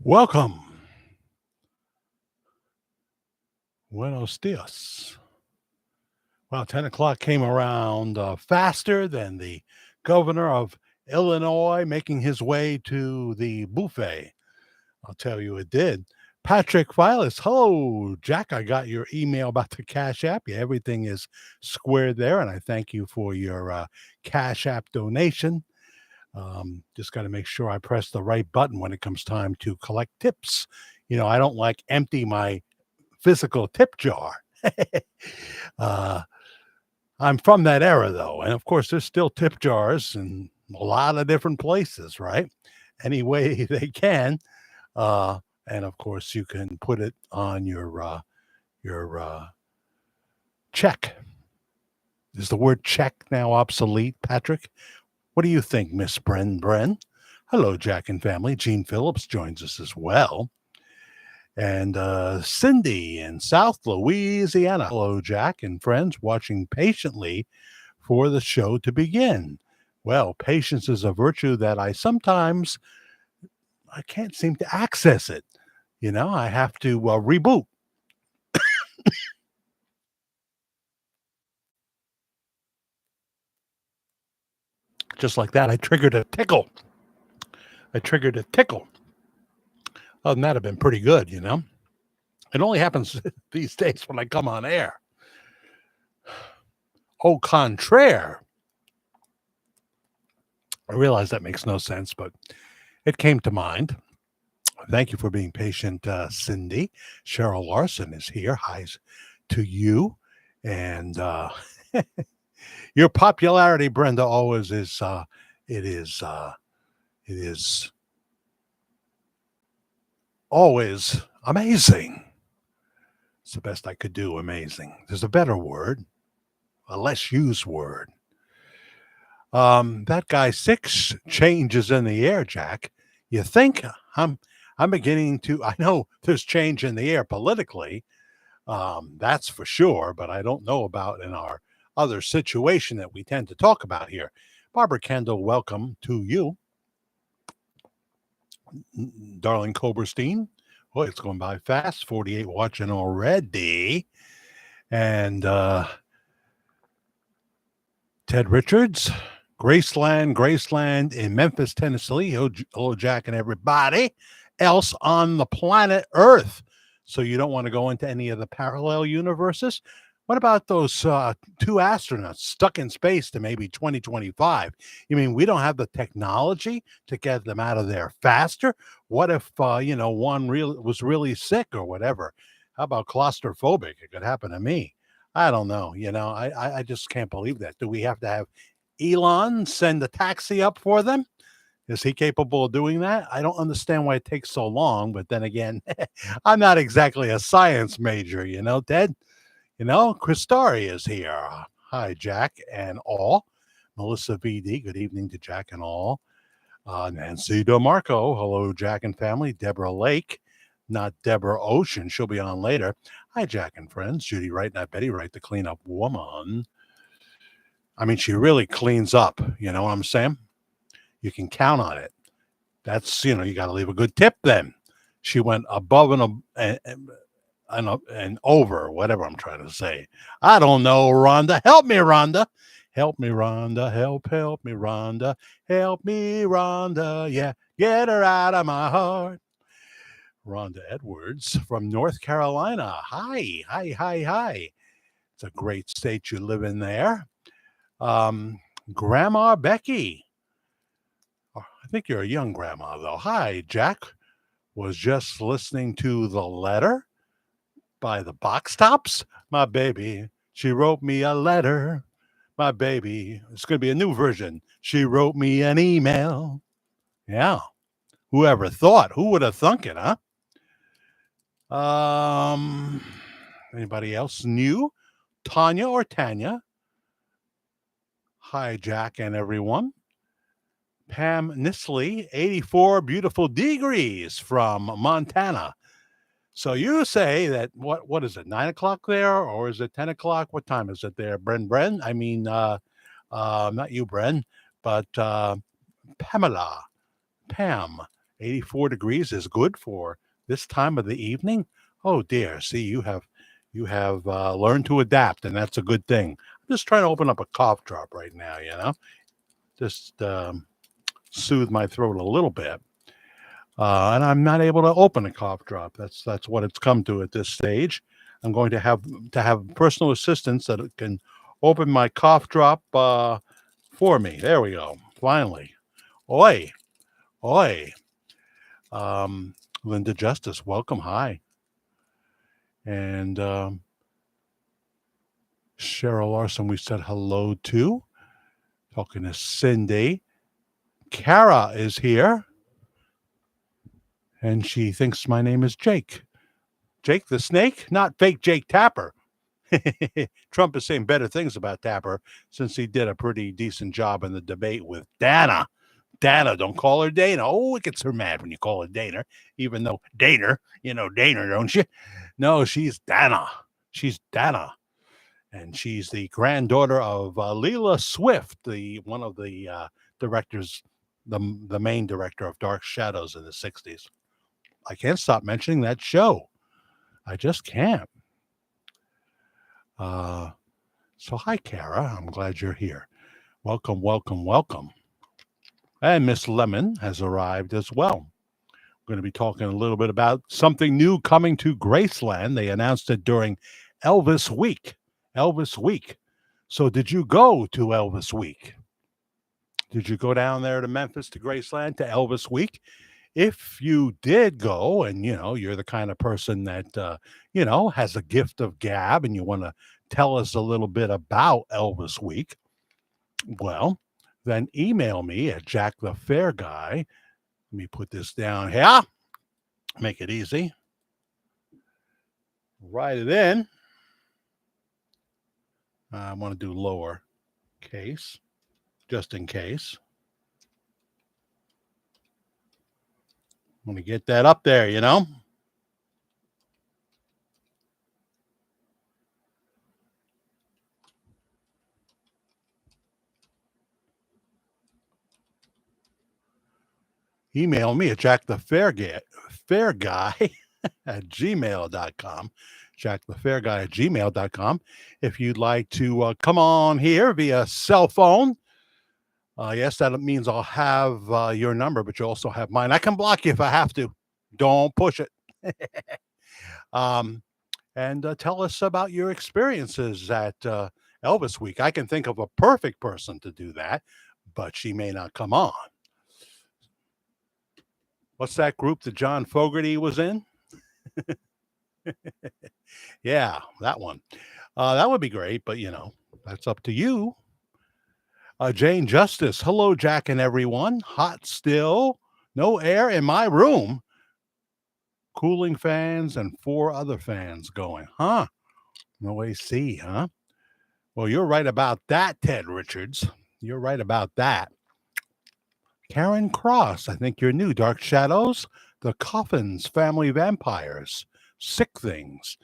Welcome. Buenos dias. Well, 10 o'clock came around faster than the governor of Illinois making his way to the buffet. I'll tell you it did. Patrick Vilas, hello, Jack. I got your email about the Cash App. Yeah, everything is squared there, and I thank you for your Cash App donation. Just got to make sure I press the right button when it comes time to collect tips. I don't like empty my physical tip jar. uh, I'm from that era, though. And of course, there's still tip jars in a lot of different places, right? Any way they can. And of course, you can put it on your check. Is the word check now obsolete, Patrick? What do you think, Miss Bren? Hello, Jack and family. Gene Phillips joins us as well. And Cindy in South Louisiana. Hello, Jack and friends, watching patiently for the show to begin. Well, patience is a virtue that I can't seem to access it. I have to reboot. Just like that, I triggered a tickle. Other than that, I've been pretty good, It only happens these days when I come on air. Au contraire. I realize that makes no sense, but it came to mind. Thank you for being patient, Cindy. Cheryl Larson is here. Hi to you. And your popularity, Brenda, always is, it is always amazing. It's the best I could do, amazing. There's a better word, a less used word. That guy 6 changes in the air, Jack. You think I'm beginning to, I know there's change in the air politically. That's for sure, but I don't know about in our other situation that we tend to talk about here. Barbara Kendall, welcome to you. Darling Koberstein. Boy, it's going by fast. 48 watching already. And Ted Richards, Graceland in Memphis, Tennessee. Hello, Jack and everybody else on the planet Earth. So you don't want to go into any of the parallel universes? What about those 2 astronauts stuck in space to maybe 2025? You mean we don't have the technology to get them out of there faster? What if, one was really sick or whatever? How about claustrophobic? It could happen to me. I don't know. I just can't believe that. Do we have to have Elon send a taxi up for them? Is he capable of doing that? I don't understand why it takes so long. But then again, I'm not exactly a science major, Ted. Chris Starry is here. Hi, Jack and all. Melissa VD, good evening to Jack and all. Nancy DeMarco, hello, Jack and family. Deborah Lake, not Deborah Ocean. She'll be on later. Hi, Jack and friends. Judy Wright, not Betty Wright, the cleanup woman. I mean, she really cleans up. You know what I'm saying? You can count on it. That's, you got to leave a good tip then. She went above and over, whatever I'm trying to say. I don't know, Rhonda. Help me, Rhonda. Help me, Rhonda. Help me, Rhonda. Help me, Rhonda. Yeah, get her out of my heart. Rhonda Edwards from North Carolina. Hi. It's a great state you live in there. Grandma Becky. I think you're a young grandma, though. Hi, Jack. Was just listening to The Letter by the Box Tops. My baby, she wrote me a letter. My baby, it's going to be a new version. She wrote me an email. Yeah. Whoever thought? Who would have thunk it, huh? Anybody else new? Tanya or Tanya? Hi, Jack and everyone. Pam Nisley, 84 beautiful degrees from Montana. So you say that, what is it, 9 o'clock there, or is it 10 o'clock? What time is it there, Bren? I mean, not you, Bren, but Pam, 84 degrees is good for this time of the evening. Oh dear. See, you have learned to adapt, and that's a good thing. I'm just trying to open up a cough drop right now, just soothe my throat a little bit. And I'm not able to open a cough drop. That's what it's come to at this stage. I'm going to have personal assistants that can open my cough drop for me. There we go. Finally. Oi, oi. Linda Justice, welcome. Hi. And Cheryl Larson, we said hello to. Talking to Cindy. Kara is here. And she thinks my name is Jake. Jake the Snake? Not fake Jake Tapper. Trump is saying better things about Tapper since he did a pretty decent job in the debate with Dana. Dana, don't call her Dana. Oh, it gets her mad when you call her Dana, even though Dana, Dana, don't you? No, she's Dana. She's Dana. And she's the granddaughter of Leela Swift, one of the directors, the main director of Dark Shadows in the 60s. I can't stop mentioning that show. I just can't. So hi, Kara. I'm glad you're here. Welcome, welcome, welcome. And Miss Lemon has arrived as well. We're going to be talking a little bit about something new coming to Graceland. They announced it during Elvis Week. Elvis Week. So did you go to Elvis Week? Did you go down there to Memphis, to Graceland, to Elvis Week? If you did go and, you're the kind of person that, has a gift of gab and you want to tell us a little bit about Elvis Week, well, then email me at Jack the Fair Guy. Let me put this down here. Make it easy. Write it in. I want to do lower case, just in case. I want to get that up there, Email me at jackthefairguy at gmail.com. jackthefairguy at gmail.com. If you'd like to come on here via cell phone. Yes, that means I'll have your number, but you also have mine. I can block you if I have to. Don't push it. And tell us about your experiences at Elvis Week. I can think of a perfect person to do that, but she may not come on. What's that group that John Fogerty was in? Yeah, that one. That would be great, but that's up to you. Jane Justice. Hello, Jack and everyone. Hot still. No air in my room. Cooling fans and 4 other fans going. Huh? No AC, huh? Well, you're right about that, Ted Richards. You're right about that. Karen Cross. I think you're new. Dark Shadows. The Coffins. Family Vampires. Sick Things.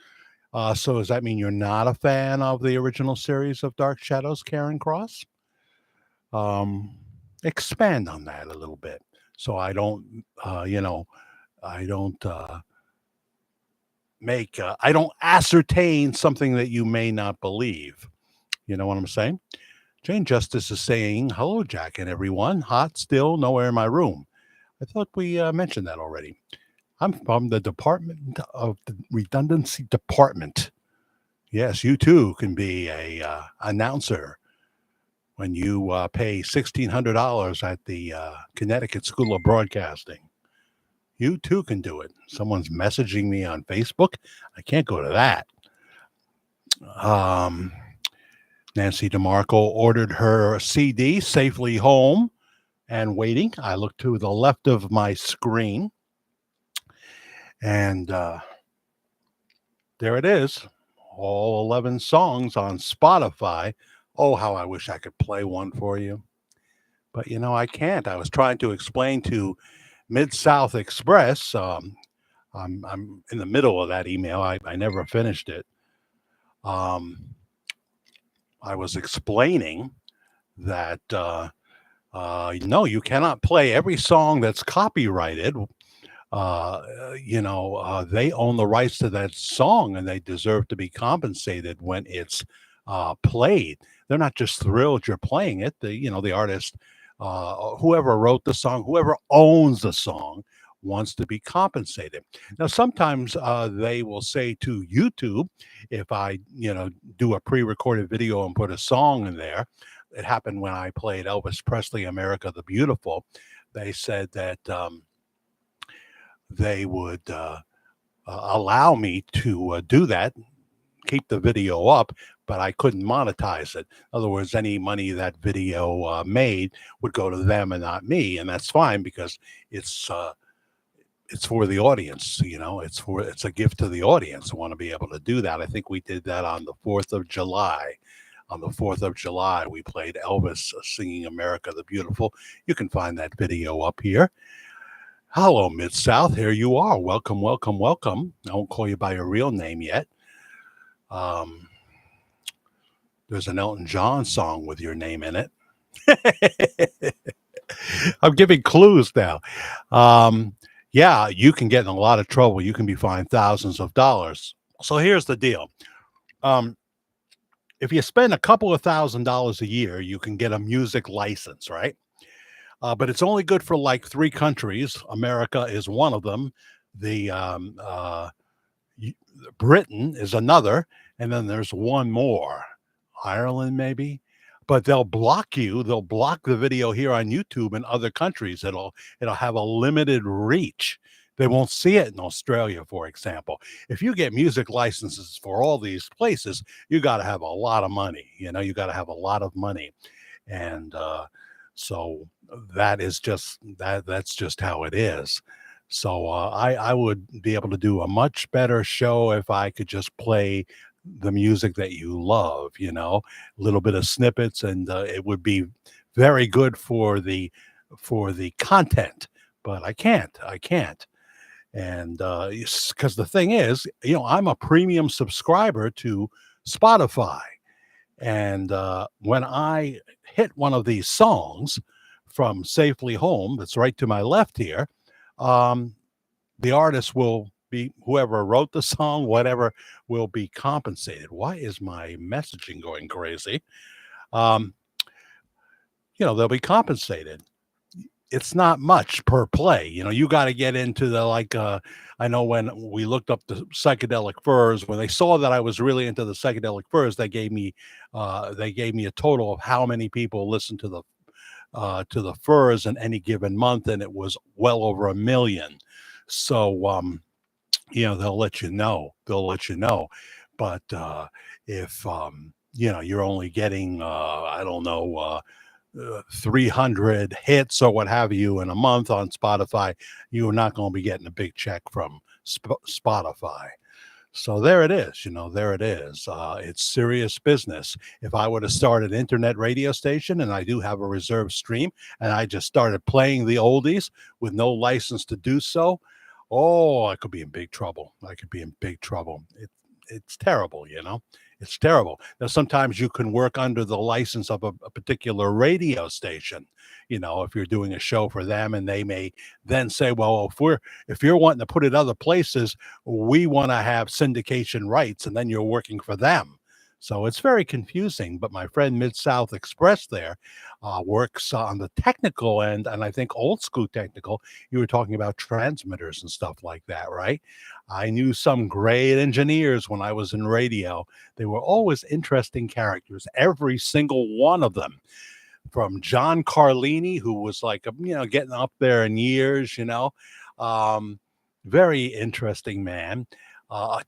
So does that mean you're not a fan of the original series of Dark Shadows, Karen Cross? Expand on that a little bit. So I don't, I don't I don't ascertain something that you may not believe. You know what I'm saying? Jane Justice is saying, hello, Jack and everyone. Hot still, nowhere in my room. I thought we mentioned that already. I'm from the Department of the Redundancy Department. Yes, you too can be a announcer when you pay $1,600 at the Connecticut School of Broadcasting. You too can do it. Someone's messaging me on Facebook. I can't go to that. Nancy DeMarco ordered her CD safely home and waiting. I look to the left of my screen. And there it is. All 11 songs on Spotify. Oh, how I wish I could play one for you. But, I can't. I was trying to explain to Mid-South Express. I'm in the middle of that email. I never finished it. I was explaining that No, you cannot play every song that's copyrighted. They own the rights to that song and they deserve to be compensated when it's played. They're not just thrilled you're playing it. The artist, whoever wrote the song, whoever owns the song, wants to be compensated. Now, sometimes they will say to YouTube, if I, do a pre-recorded video and put a song in there. It happened when I played Elvis Presley, "America the Beautiful." They said that they would allow me to do that, keep the video up, but I couldn't monetize it. In other words, any money that video made would go to them and not me, and that's fine because it's uh, it's for the audience. It's a gift to the audience. I want to be able to do that. I think we did that on the 4th of July. On the 4th of July, we played Elvis singing "America the Beautiful." You can find that video up here. Hello, Mid South. Here you are. Welcome, welcome, welcome. I won't call you by your real name yet. Um, there's an Elton John song with your name in it. I'm giving clues now. Yeah, you can get in a lot of trouble. You can be fined thousands of dollars. So here's the deal. If you spend a couple of $1,000s a year, you can get a music license, right? But it's only good for like 3 countries. America is one of them. The Britain is another, and then there's one more, Ireland maybe. But they'll block you. They'll block the video here on YouTube in other countries. It'll have a limited reach. They won't see it in Australia, for example. If you get music licenses for all these places, you got to have a lot of money. You got to have a lot of money, and so that's just how it is. So I would be able to do a much better show if I could just play the music that you love, a little bit of snippets, and it would be very good for the content. But I can't. And because the thing is, I'm a premium subscriber to Spotify. And when I hit one of these songs from Safely Home, that's right to my left here, the artist will be, whoever wrote the song, whatever, will be compensated. Why is my messaging going crazy? They'll be compensated. It's not much per play. You got to get into the I know when we looked up the psychedelic furs, when they saw that I was really into the psychedelic furs, they gave me a total of how many people listened to the furs in any given month, and it was well over 1 million. So they'll let you know. But if you're only getting I don't know 300 hits or what have you in a month on Spotify, you're not going to be getting a big check from Spotify. So there it is. There it is. It's serious business. If I were to start an internet radio station, and I do have a reserve stream, and I just started playing the oldies with no license to do so, oh, I could be in big trouble. It's terrible. It's terrible. Now, sometimes you can work under the license of a particular radio station, if you're doing a show for them, and they may then say, well, if you're wanting to put it other places, we want to have syndication rights, and then you're working for them. So it's very confusing. But my friend Mid-South Express there works on the technical end, and I think old school technical. You were talking about transmitters and stuff like that, right? I knew some great engineers when I was in radio. They were always interesting characters, every single one of them. From John Carlini, who was like, getting up there in years, very interesting man.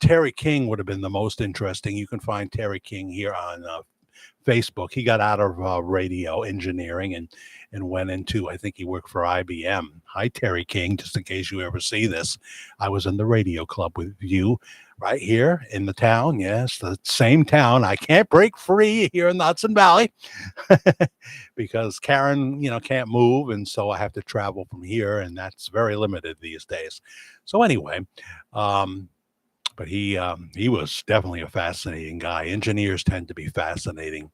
Terry King would have been the most interesting. You can find Terry King here on Facebook. He got out of radio engineering and went into, I think he worked for IBM. Hi, Terry King, just in case you ever see this. I was in the radio club with you right here in the town. Yes, the same town. I can't break free here in the Hudson Valley because Karen, can't move. And so I have to travel from here, and that's very limited these days. So anyway, but he was definitely a fascinating guy. Engineers tend to be fascinating.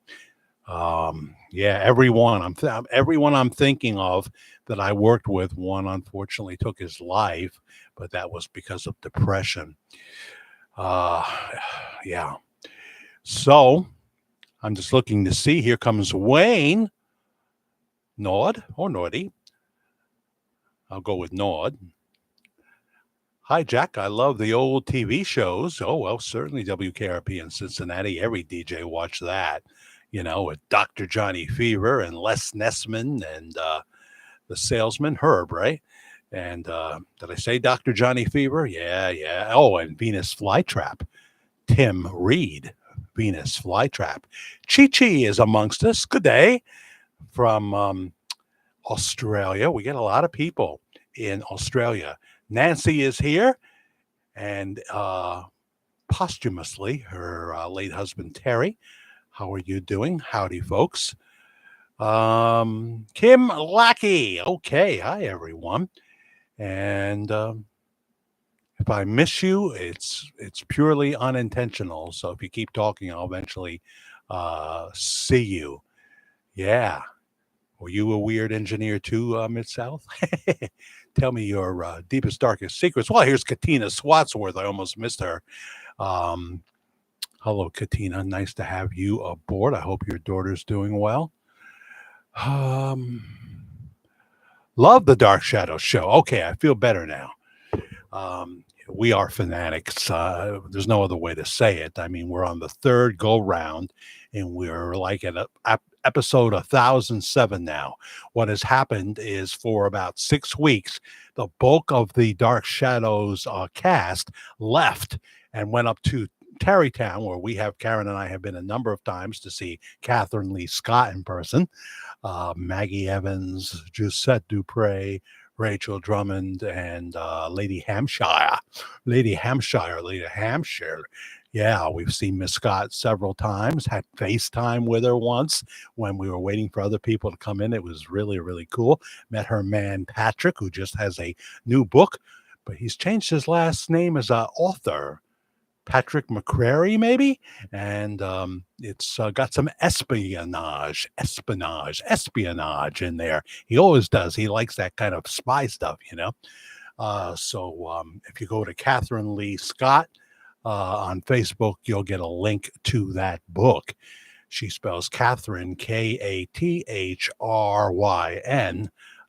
Yeah, everyone I'm thinking of that I worked with, one unfortunately took his life, but that was because of depression. Uh, yeah. So I'm just looking to see. Here comes Wayne. Nord or Nordy. I'll go with Nord. Hi, Jack. I love the old TV shows. Oh, well, certainly WKRP in Cincinnati. Every DJ watched that, with Dr. Johnny Fever and Les Nessman and the salesman, Herb, right? And did I say Dr. Johnny Fever? Yeah, yeah. Oh, and Venus Flytrap. Tim Reed, Venus Flytrap. Chi Chi is amongst us. Good day from Australia. We get a lot of people in Australia. Nancy is here, and posthumously, her late husband Terry. How are you doing? Howdy, folks. Kim Lackey. Okay, hi everyone. And if I miss you, it's purely unintentional. So if you keep talking, I'll eventually see you. Yeah. Were you a weird engineer too, Mid South? Tell me your deepest, darkest secrets. Well, here's Katina Swatsworth. I almost missed her. Um, Hello, Katina. Nice to have you aboard. I hope your daughter's doing well. Um, Love the Dark Shadow show. Okay, I feel better now. We are fanatics. There's no other way to say it. I mean, we're on the third go round, and we're like at episode 1007 now. What has happened is for about 6 weeks, the bulk of the Dark Shadows cast left and went up to Tarrytown, where Karen and I have been a number of times to see Catherine Lee Scott in person. Maggie Evans, Giuseppe Dupre, Rachel Drummond, and Lady Hampshire. Lady Hampshire. Yeah, we've seen Miss Scott several times, had FaceTime with her once when we were waiting for other people to come in. It was really, really cool. Met her man, Patrick, who just has a new book, but he's changed his last name as an author. Patrick McCrary, maybe, and it's got some espionage in there. He always does. He likes that kind of spy stuff. So if you go to Catherine Lee Scott on Facebook, you'll get a link to that book. She spells Catherine Kathryn,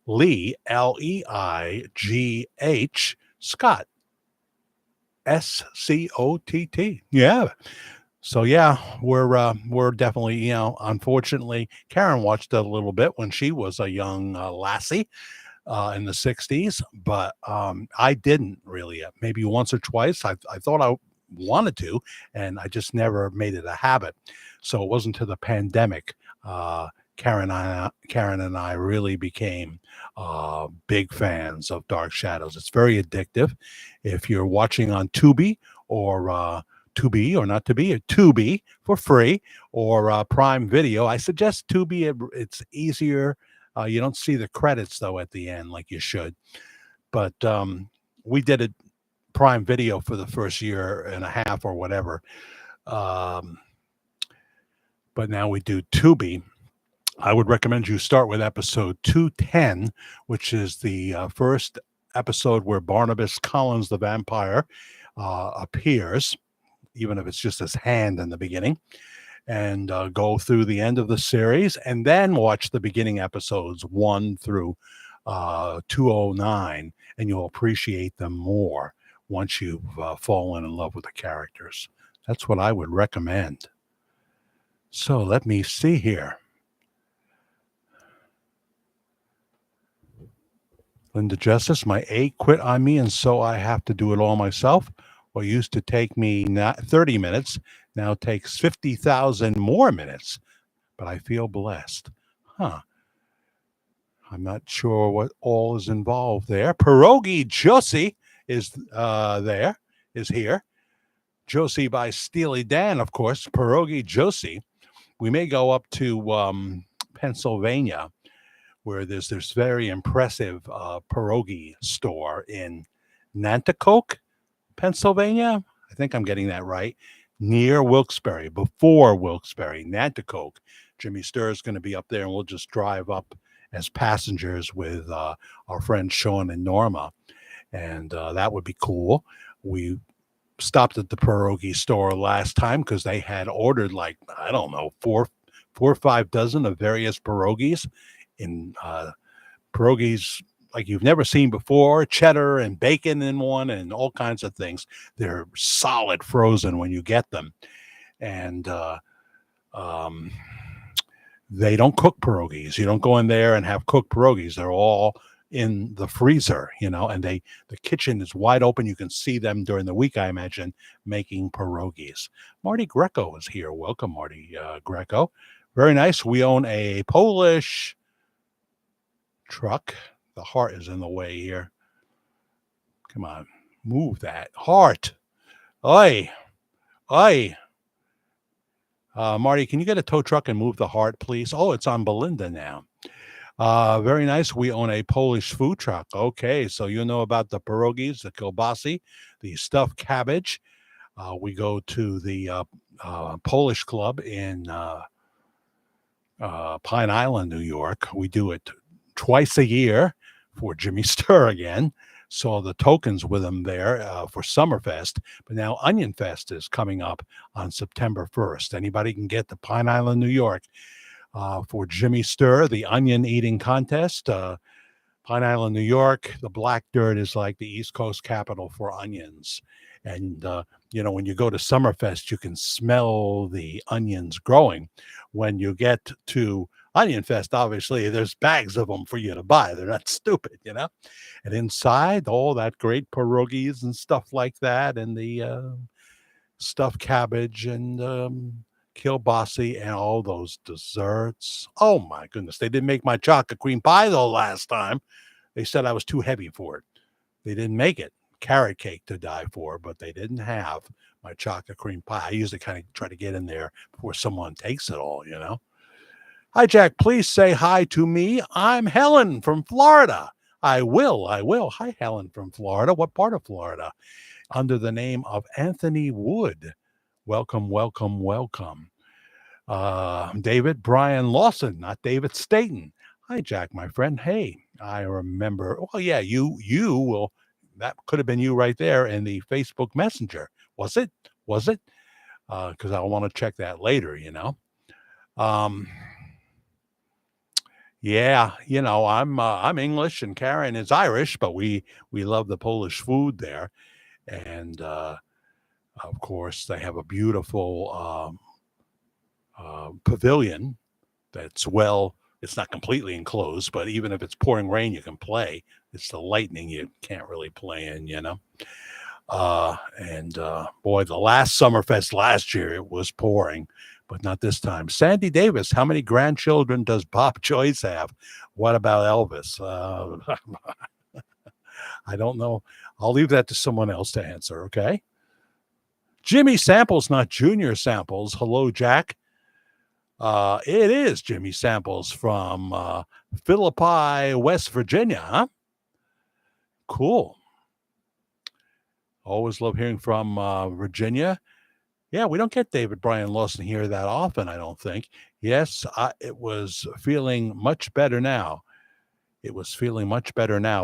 Lee Leigh, Scott. Scott. Yeah. So yeah, we're definitely, unfortunately, Karen watched it a little bit when she was a young lassie in the 60s, but I didn't really. Maybe once or twice. I thought I wanted to, and I just never made it a habit. So it wasn't until the pandemic Karen and I really became big fans of Dark Shadows. It's very addictive. If you're watching on Tubi or Tubi or not Tubi, or Tubi for free, or Prime Video, I suggest Tubi. It's easier. You don't see the credits though at the end like you should. But we did it Prime Video for the first year and a half or whatever. But now we do Tubi. I would recommend you start with episode 210, which is the first episode where Barnabas Collins, the vampire, appears, even if it's just his hand in the beginning, and go through the end of the series, and then watch the beginning episodes 1 through 209, and you'll appreciate them more once you've fallen in love with the characters. That's what I would recommend. So let me see here. Linda Justice, my A quit on me, and so I have to do it all myself. What used to take me 30 minutes now takes 50,000 more minutes, but I feel blessed. Huh. I'm not sure what all is involved there. Pierogi Josie is here. Josie by Steely Dan, of course. Pierogi Josie. We may go up to Pennsylvania, where there's this very impressive pierogi store in Nanticoke, Pennsylvania. I think I'm getting that right. Near Wilkes-Barre, before Wilkes-Barre, Nanticoke. Jimmy Sturr is going to be up there, and we'll just drive up as passengers with our friends Sean and Norma, and that would be cool. We stopped at the pierogi store last time because they had ordered like, I don't know, four or five dozen of various pierogies in pierogies like you've never seen before, cheddar and bacon in one and all kinds of things. They're solid frozen when you get them. And um, they don't cook pierogies. You don't go in there and have cooked pierogies. They're all in the freezer, and the kitchen is wide open. You can see them during the week, I imagine, making pierogies. Marty Greco is here. Welcome, Marty Greco. Very nice. We own a Polish truck. The heart is in the way here. Come on, move that heart. Oi. Marty, can you get a tow truck and move the heart, please? Oh, it's on Belinda now. Very nice. We own a Polish food truck. Okay, so you know about the pierogies, the kielbasi, the stuffed cabbage. We go to the Polish club in Pine Island, New York. We do it twice a year for Jimmy Sturr again. Saw the tokens with him there for Summerfest. But now Onion Fest is coming up on September 1st. Anybody can get to Pine Island, New York for Jimmy Sturr, the onion eating contest. Pine Island, New York, the Black Dirt is like the East Coast capital for onions. And, when you go to Summerfest, you can smell the onions growing. When you get to Onion Fest, obviously, there's bags of them for you to buy. They're not stupid, And inside, all that great pierogies and stuff like that, and the stuffed cabbage and kielbasi and all those desserts. Oh, my goodness. They didn't make my chocolate cream pie, though, last time. They said I was too heavy for it. They didn't make it. Carrot cake to die for, but they didn't have my chocolate cream pie. I usually kind of try to get in there before someone takes it all, Hi, Jack. Please say hi to me. I'm Helen from Florida. I will. Hi, Helen from Florida. What part of Florida? Under the name of Anthony Wood. Welcome. David Brian Lawson, not David Staten. Hi, Jack, my friend. Hey, I remember. Oh, yeah, you will. That could have been you right there in the Facebook Messenger. Was it? Because I want to check that later, Yeah, I'm English and Karen is Irish, but we love the Polish food there. And of course, they have a beautiful pavilion that's it's not completely enclosed, but even if it's pouring rain, you can play. It's the lightning you can't really play in, boy, the last Summerfest last year, it was pouring, but not this time. Sandy Davis, how many grandchildren does Bob Joyce have? What about Elvis? I don't know. I'll leave that to someone else to answer, okay? Jimmy Samples, not Junior Samples. Hello, Jack. It is Jimmy Samples from Philippi, West Virginia, huh? Cool. Always love hearing from Virginia. Yeah, we don't get David Brian Lawson here that often, I don't think. Yes, it was feeling much better now. What was feeling much better now?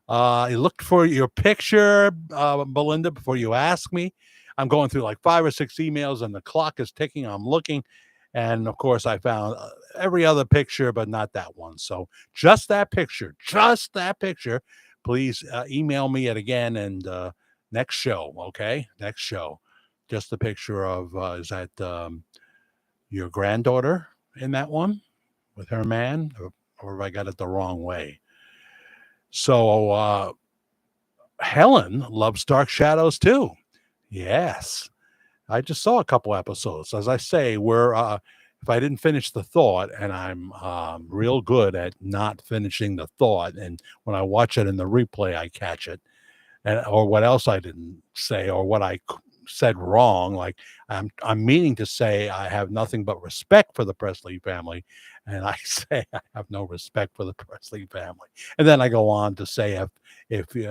I looked for your picture, Belinda, before you asked me. I'm going through like 5 or 6 emails and the clock is ticking. I'm looking. And of course, I found every other picture, but not that one. So just that picture. Please email me it again and next show. Okay. Next show. Just the picture of, is that your granddaughter in that one with her man? Or have I got it the wrong way? So Helen loves Dark Shadows too. Yes. I just saw a couple episodes. As I say, if I didn't finish the thought, and I'm real good at not finishing the thought, and when I watch it in the replay, I catch it, or what else I didn't say, or what I said wrong. Like I'm meaning to say, I have nothing but respect for the Presley family, and I say I have no respect for the Presley family. And then I go on to say, if you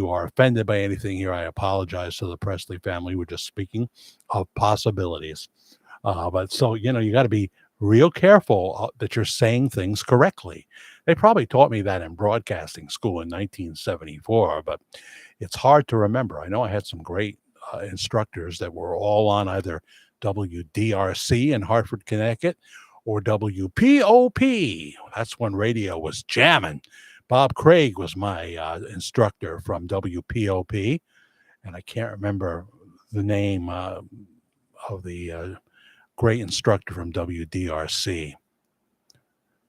are offended by anything here, I apologize to the Presley family. We're just speaking of possibilities. But so, you got to be real careful that you're saying things correctly. They probably taught me that in broadcasting school in 1974, but it's hard to remember. I know I had some great instructors that were all on either WDRC in Hartford, Connecticut, or WPOP. That's when radio was jamming. Bob Craig was my instructor from WPOP, and I can't remember the name of the great instructor from WDRC.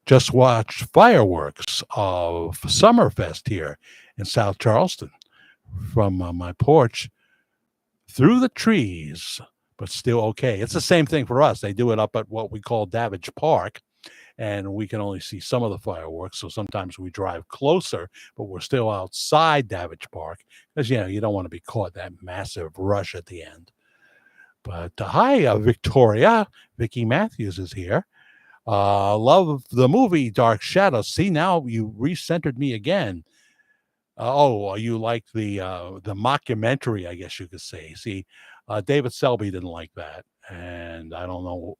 Just watched fireworks of Summerfest here in South Charleston from my porch through the trees, but still okay. It's the same thing for us. They do it up at what we call Davidge Park, and we can only see some of the fireworks. So sometimes we drive closer, but we're still outside Davidge Park because, you don't want to be caught that massive rush at the end. But hi, Victoria. Vicky Matthews is here. Love the movie Dark Shadows. See, now you recentered me again. You like the mockumentary, I guess you could say. See, David Selby didn't like that, and I don't know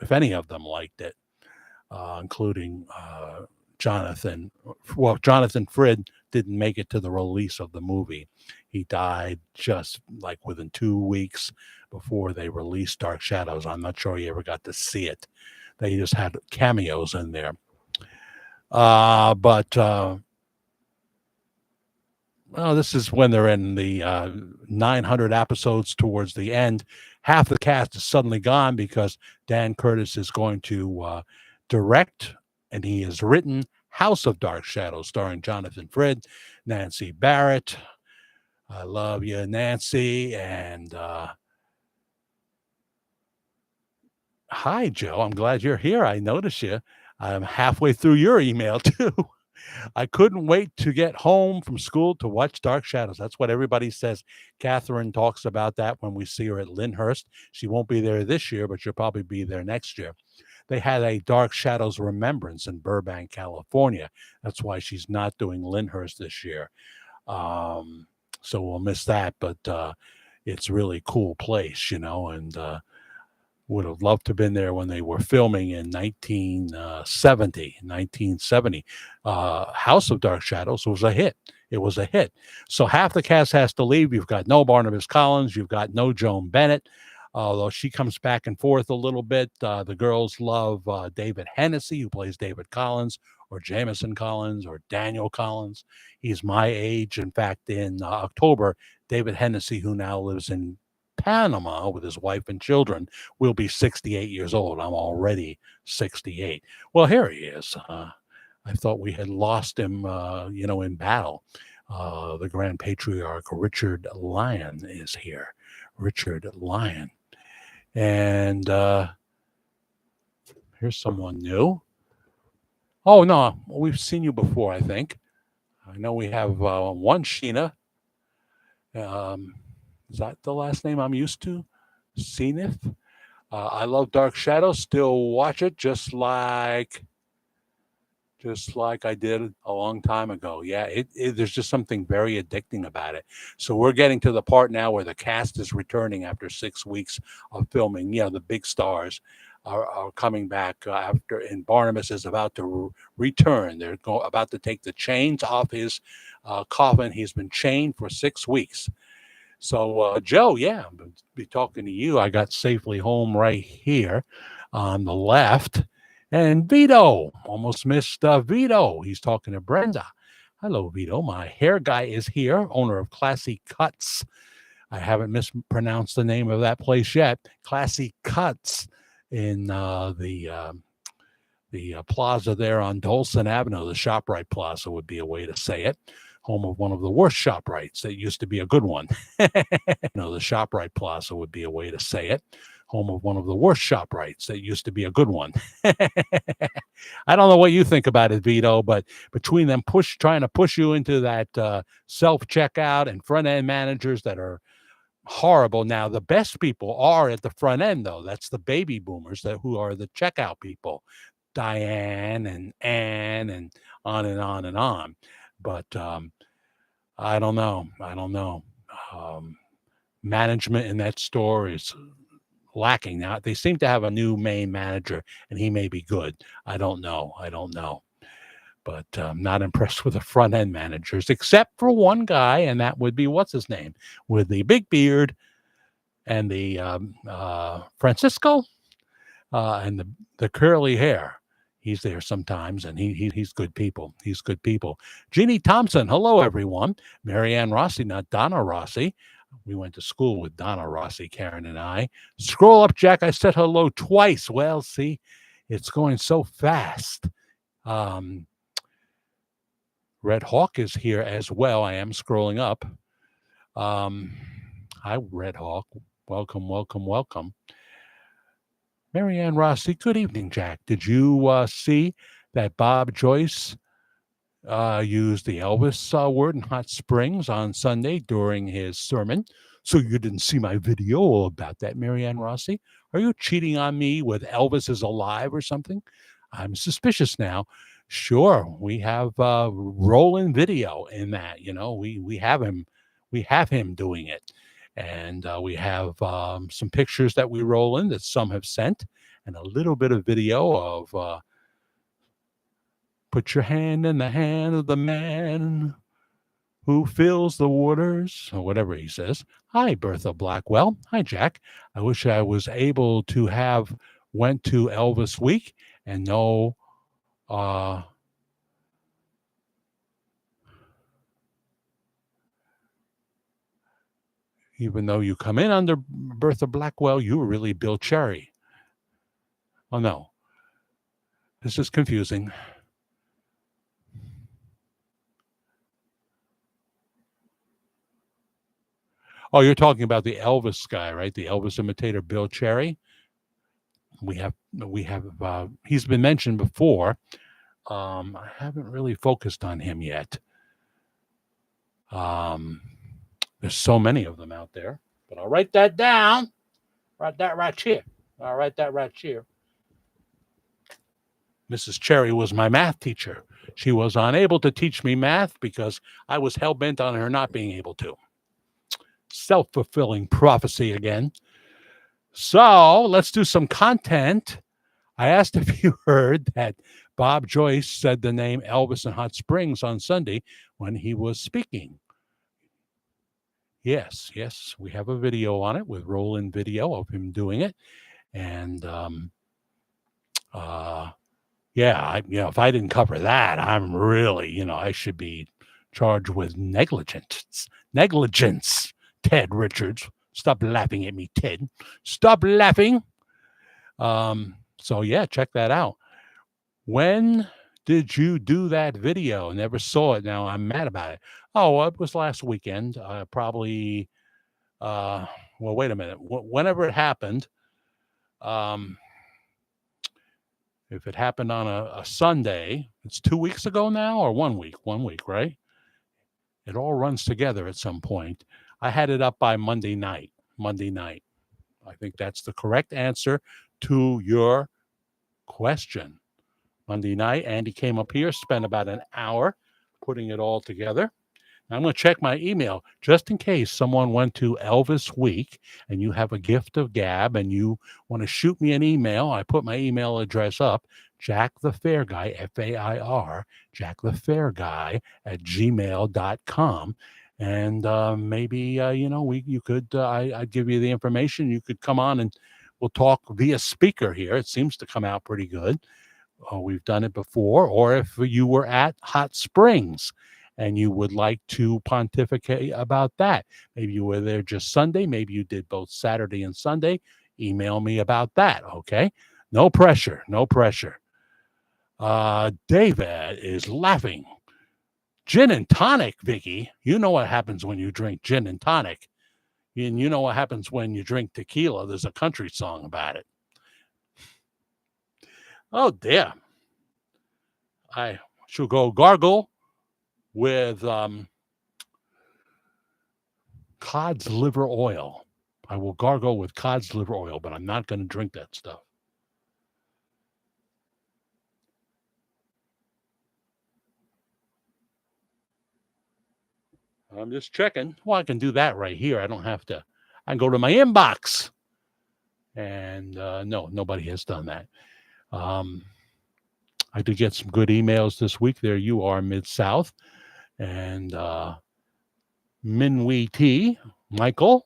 if any of them liked it, including Jonathan. Well, Jonathan Frid didn't make it to the release of the movie. He died just like within 2 weeks before they released Dark Shadows. I'm not sure he ever got to see it. They just had cameos in there. Well, this is when they're in the 900 episodes towards the end. Half the cast is suddenly gone because Dan Curtis is going to direct, and he has written House of Dark Shadows, starring Jonathan Frid, Nancy Barrett. I love you, Nancy. And hi, Joe. I'm glad you're here. I notice you. I'm halfway through your email, too. I couldn't wait to get home from school to watch Dark Shadows. That's what everybody says. Catherine talks about that when we see her at Lyndhurst. She won't be there this year, but she'll probably be there next year. They had a Dark Shadows remembrance in Burbank, California. That's why she's not doing Lyndhurst this year. So we'll miss that, but it's a really cool place, and would have loved to have been there when they were filming in 1970. House of Dark Shadows was a hit. It was a hit. So half the cast has to leave. You've got no Barnabas Collins. You've got no Joan Bennett, although she comes back and forth a little bit. The girls love David Hennessy, who plays David Collins, or Jameson Collins, or Daniel Collins. He's my age. In fact, in October, David Hennessy, who now lives in Panama with his wife and children, will be 68 years old. I'm already 68. Well, here he is. I thought we had lost him, in battle. The Grand Patriarch Richard Lyon is here. Richard Lyon. And here's someone new. Oh, no, we've seen you before, I think. I know we have one Sheena. Is that the last name I'm used to? Zenith. I love Dark Shadows. Still watch it just like I did a long time ago. Yeah, there's just something very addicting about it. So we're getting to the part now where the cast is returning after 6 weeks of filming. The big stars are coming back after, and Barnabas is about to return. They're about to take the chains off his coffin. He's been chained for 6 weeks. So, Joe, yeah, I'll be talking to you. I got safely home right here on the left. And Vito, almost missed Vito. He's talking to Brenda. Hello, Vito. My hair guy is here, owner of Classy Cuts. I haven't mispronounced the name of that place yet. Classy Cuts in the plaza there on Dolson Avenue. The ShopRite Plaza would be a way to say it. Home of one of the worst ShopRites that used to be a good one. The ShopRite Plaza would be a way to say it. Home of one of the worst ShopRites that used to be a good one. I don't know what you think about it, Vito, but between them trying to push you into that self-checkout and front-end managers that are horrible. Now, the best people are at the front end, though. That's the baby boomers who are the checkout people, Diane and Ann and on and on and on. But I don't know. Management in that store is lacking. Now, they seem to have a new main manager, and he may be good. I don't know. But I'm not impressed with the front end managers, except for one guy, and that would be what's his name, with the big beard and the Francisco and the curly hair. He's there sometimes, and he's good people. He's good people. Jeannie Thompson, hello everyone. Marianne Rossi, not Donna Rossi. We went to school with Donna Rossi, Karen and I. Scroll up, Jack. I said hello twice. Well, see, it's going so fast. Red Hawk is here as well. I am scrolling up. Hi, Red Hawk. Welcome. Marianne Rossi, good evening, Jack. Did you see that Bob Joyce used the Elvis word in Hot Springs on Sunday during his sermon? So you didn't see my video about that, Marianne Rossi? Are you cheating on me with Elvis is alive or something? I'm suspicious now. Sure, we have rolling video in that. We have him doing it, and we have some pictures that we roll in that some have sent, and a little bit of video of put your hand in the hand of the man who fills the waters, or whatever he says. Hi, Bertha Blackwell. Hi, Jack. I wish I was able to have went to Elvis Week and know even though you come in under Bertha Blackwell, you were really Bill Cherry. Oh, no. This is confusing. Oh, you're talking about the Elvis guy, right? The Elvis imitator, Bill Cherry. We have. He's been mentioned before. I haven't really focused on him yet. There's so many of them out there, but I'll write that down. Write that right here. I'll write that right here. Mrs. Cherry was my math teacher. She was unable to teach me math because I was hell-bent on her not being able to. Self-fulfilling prophecy again. So let's do some content. I asked if you heard that Bob Joyce said the name Elvis in Hot Springs on Sunday when he was speaking. Yes, we have a video on it with roll-in video of him doing it. And if I didn't cover that, I'm really, I should be charged with negligence. Ted Richards. Stop laughing at me, Ted. Stop laughing. So yeah, check that out. When did you do that video? Never saw it. Now I'm mad about it. Oh, it was last weekend. Probably. Well, wait a minute. Whenever it happened. If it happened on a Sunday, it's 2 weeks ago now, or 1 week. 1 week, right? It all runs together at some point. I had it up by Monday night. I think that's the correct answer to your question. Monday night, Andy came up here, spent about an hour putting it all together. I'm going to check my email just in case someone went to Elvis Week and you have a gift of gab and you want to shoot me an email. I put my email address up, Jack the Fair Guy, FAIR, Jack the Fair Guy at gmail.com. And maybe, you could, I'd give you the information. You could come on and we'll talk via speaker here. It seems to come out pretty good. We've done it before. Or if you were at Hot Springs and you would like to pontificate about that. Maybe you were there just Sunday. Maybe you did both Saturday and Sunday. Email me about that, okay? No pressure. David is laughing. Gin and tonic, Vicky. You know what happens when you drink gin and tonic. And you know what happens when you drink tequila. There's a country song about it. Oh, dear. I should go gargle with Cod's liver oil. I will gargle with cod's liver oil, but I'm not going to drink that stuff. I'm just checking. Well, I can do that right here. I don't have to. I can go to my inbox. And no, nobody has done that. I did get some good emails this week. There you are, Mid-South. And Minwee T, Michael,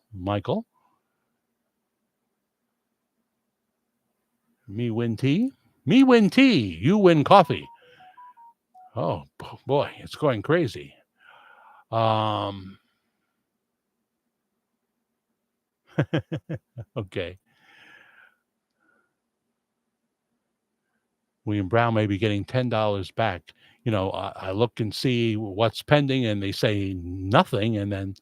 me win tea, you win coffee. Oh boy, it's going crazy. Okay. William Brown may be getting $10 back. You know, I look and see what's pending, and they say nothing, and then,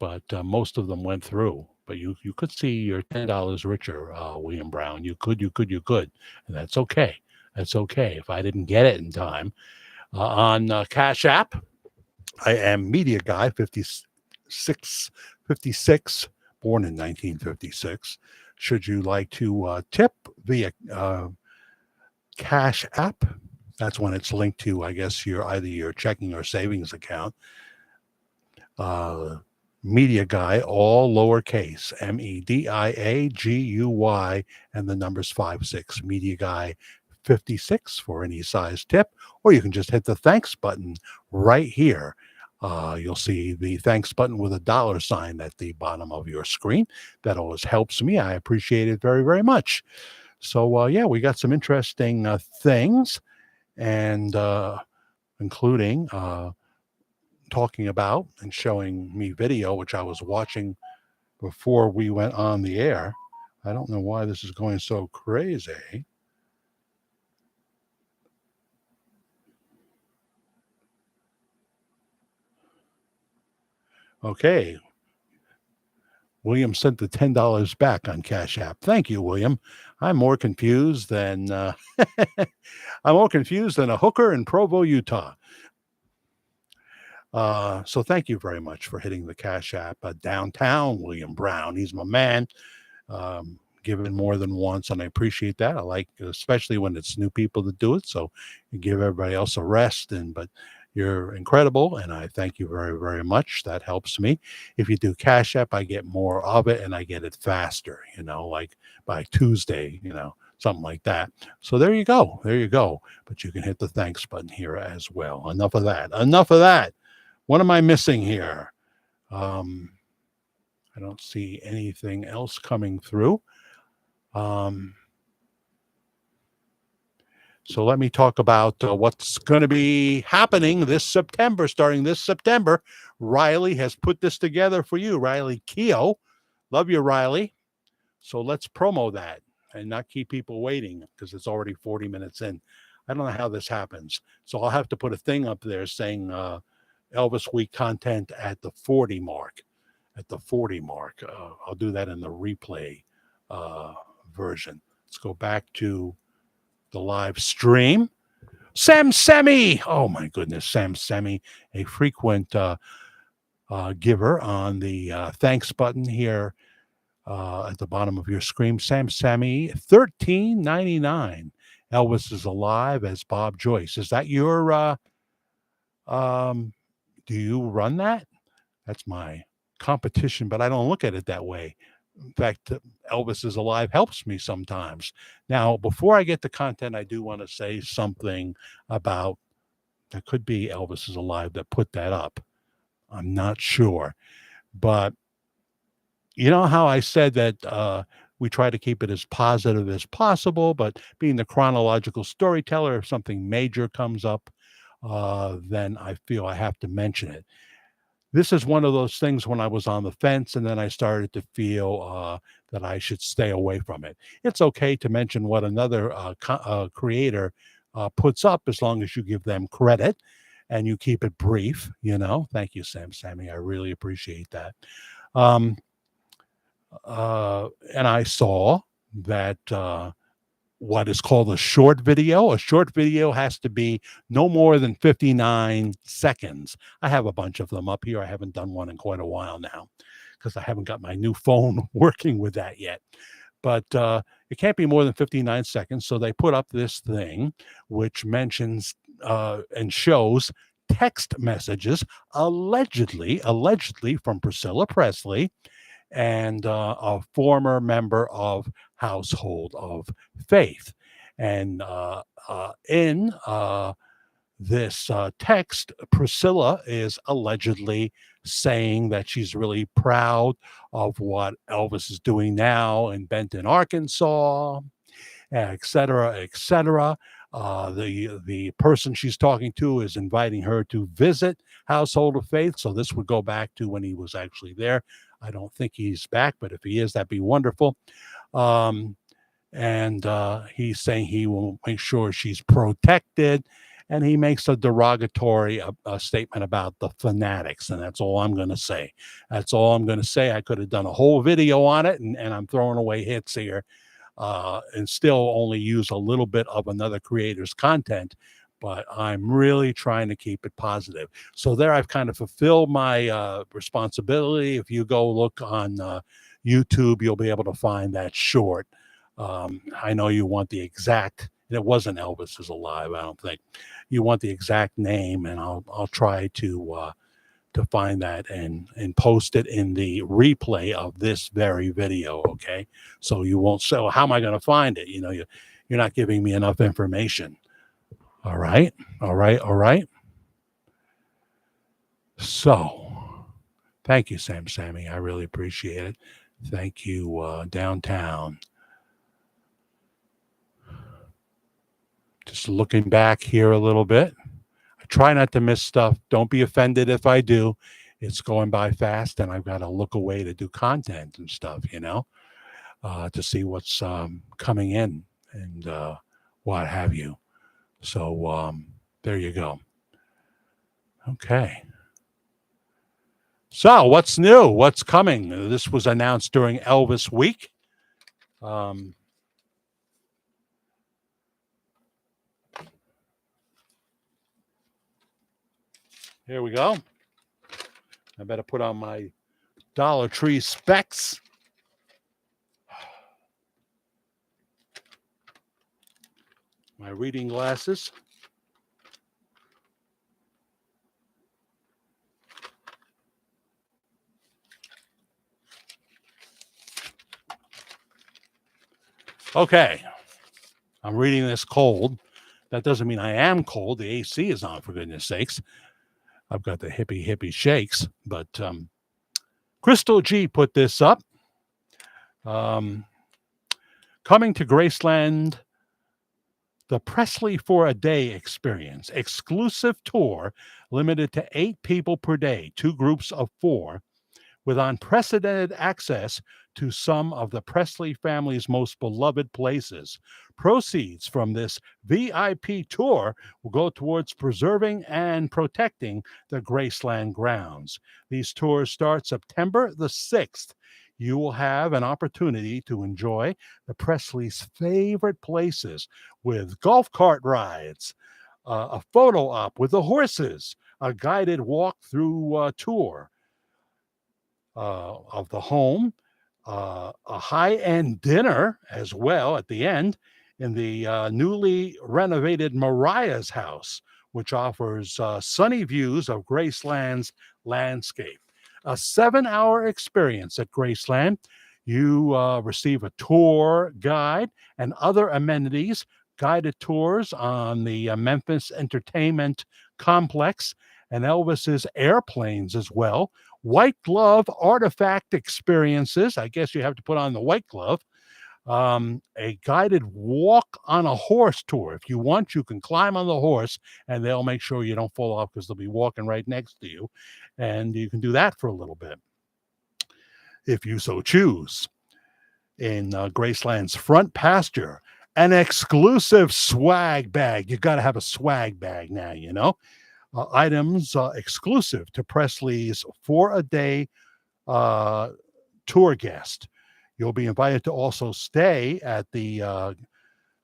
but most of them went through. But you could see your $10 richer, William Brown. You could, and that's okay. That's okay. If I didn't get it in time, on Cash App, I am Media Guy 56, born in 1956. Should you like to tip via Cash App, that's when it's linked to, I guess, either your checking or savings account. Media Guy, all lowercase, MEDIAGUY, and the numbers 56. Media Guy 56 for any size tip, or you can just hit the thanks button right here. You'll see the thanks button with a $sign at the bottom of your screen. That always helps me. I appreciate it very, very much. So, yeah, we got some interesting things, and including talking about and showing me video, which I was watching before we went on the air. I don't know why this is going so crazy. Okay. William sent the $10 back on Cash App. Thank you, William. I'm more confused than a hooker in Provo, Utah. So thank you very much for hitting the Cash App. Downtown William Brown. He's my man. Given more than once, and I appreciate that. I like, especially when it's new people that do it. So you give everybody else a rest. But you're incredible, and I thank you very, very much. That helps me. If you do Cash App, I get more of it, and I get it faster, like by Tuesday, something like that. So there you go. But you can hit the thanks button here as well. Enough of that. What am I missing here? I don't see anything else coming through. So let me talk about what's going to be happening starting this September. Riley has put this together for you, Riley Keough. Love you, Riley. So let's promo that and not keep people waiting, because it's already 40 minutes in. I don't know how this happens. So I'll have to put a thing up there saying Elvis Week content at the 40 mark. I'll do that in the replay version. Let's go back to the live stream. Sam Semi. Oh my goodness, Sam Semi, a frequent giver on the thanks button here at the bottom of your screen. Sam Semi, $13.99. Elvis is alive as Bob Joyce. Is that your do you run that? That's my competition, but I don't look at it that way. In fact, Elvis is alive helps me sometimes. Now, before I get to content, I do want to say something about, that could be Elvis is alive that put that up. I'm not sure. But you know how I said that we try to keep it as positive as possible, but being the chronological storyteller, if something major comes up, then I feel I have to mention it. This is one of those things when I was on the fence, and then I started to feel that I should stay away from it. It's okay to mention what another creator puts up, as long as you give them credit and you keep it brief, Thank you, Sammy. I really appreciate that. And I saw that what is called a short video. A short video has to be no more than 59 seconds. I have a bunch of them up here. I haven't done one in quite a while now because I haven't got my new phone working with that yet. But it can't be more than 59 seconds. So they put up this thing which mentions and shows text messages allegedly from Priscilla Presley and a former member of Household of Faith. And in this text, Priscilla is allegedly saying that she's really proud of what Elvis is doing now in Benton, Arkansas, et cetera, et cetera. The person she's talking to is inviting her to visit Household of Faith. So this would go back to when he was actually there. I don't think he's back, but if he is, that'd be wonderful. And he's saying he will make sure she's protected. And he makes a derogatory statement about the fanatics. And that's all I'm going to say. That's all I'm going to say. I could have done a whole video on it, and I'm throwing away hits here. And still only use a little bit of another creator's content, but I'm really trying to keep it positive. So there I've kind of fulfilled my responsibility. If you go look on YouTube, you'll be able to find that short. I know you want the exact, it wasn't Elvis is alive, I don't think. You want the exact name, and I'll try to find that and post it in the replay of this very video. Okay. So you won't say, well, how am I going to find it? You know, you're not giving me enough information. All right. All right. All right. So thank you, Sammy. I really appreciate it. Thank you, Downtown. Just looking back here a little bit. Try not to miss stuff. Don't be offended if I do. It's going by fast, and I've got to look away to do content and stuff, to see what's coming in and what have you. So there you go. Okay. So what's new? What's coming? This was announced during Elvis Week. Here we go. I better put on my Dollar Tree specs. My reading glasses. Okay. I'm reading this cold. That doesn't mean I am cold. The AC is on, for goodness sakes. I've got the hippie shakes, but Crystal G put this up. Coming to Graceland, the Presley for a Day experience, exclusive tour limited to 8 people per day, 2 groups of 4, with unprecedented access to some of the Presley family's most beloved places. Proceeds from this VIP tour will go towards preserving and protecting the Graceland grounds. These tours start September the 6th. You will have an opportunity to enjoy the Presleys' favorite places with golf cart rides, a photo op with the horses, a guided walk-through tour of the home, a high-end dinner as well at the end in the newly renovated Mariah's house, which offers sunny views of Graceland's landscape. A 7-hour experience at Graceland. You receive a tour guide and other amenities, guided tours on the Memphis Entertainment Complex and Elvis's airplanes as well. White glove artifact experiences. I guess you have to put on the white glove. A guided walk on a horse tour. If you want, you can climb on the horse and they'll make sure you don't fall off because they'll be walking right next to you. And you can do that for a little bit if you so choose. In Graceland's front pasture, an exclusive swag bag. You got to have a swag bag now, items exclusive to Presley's for a day tour guest. You'll be invited to also stay at the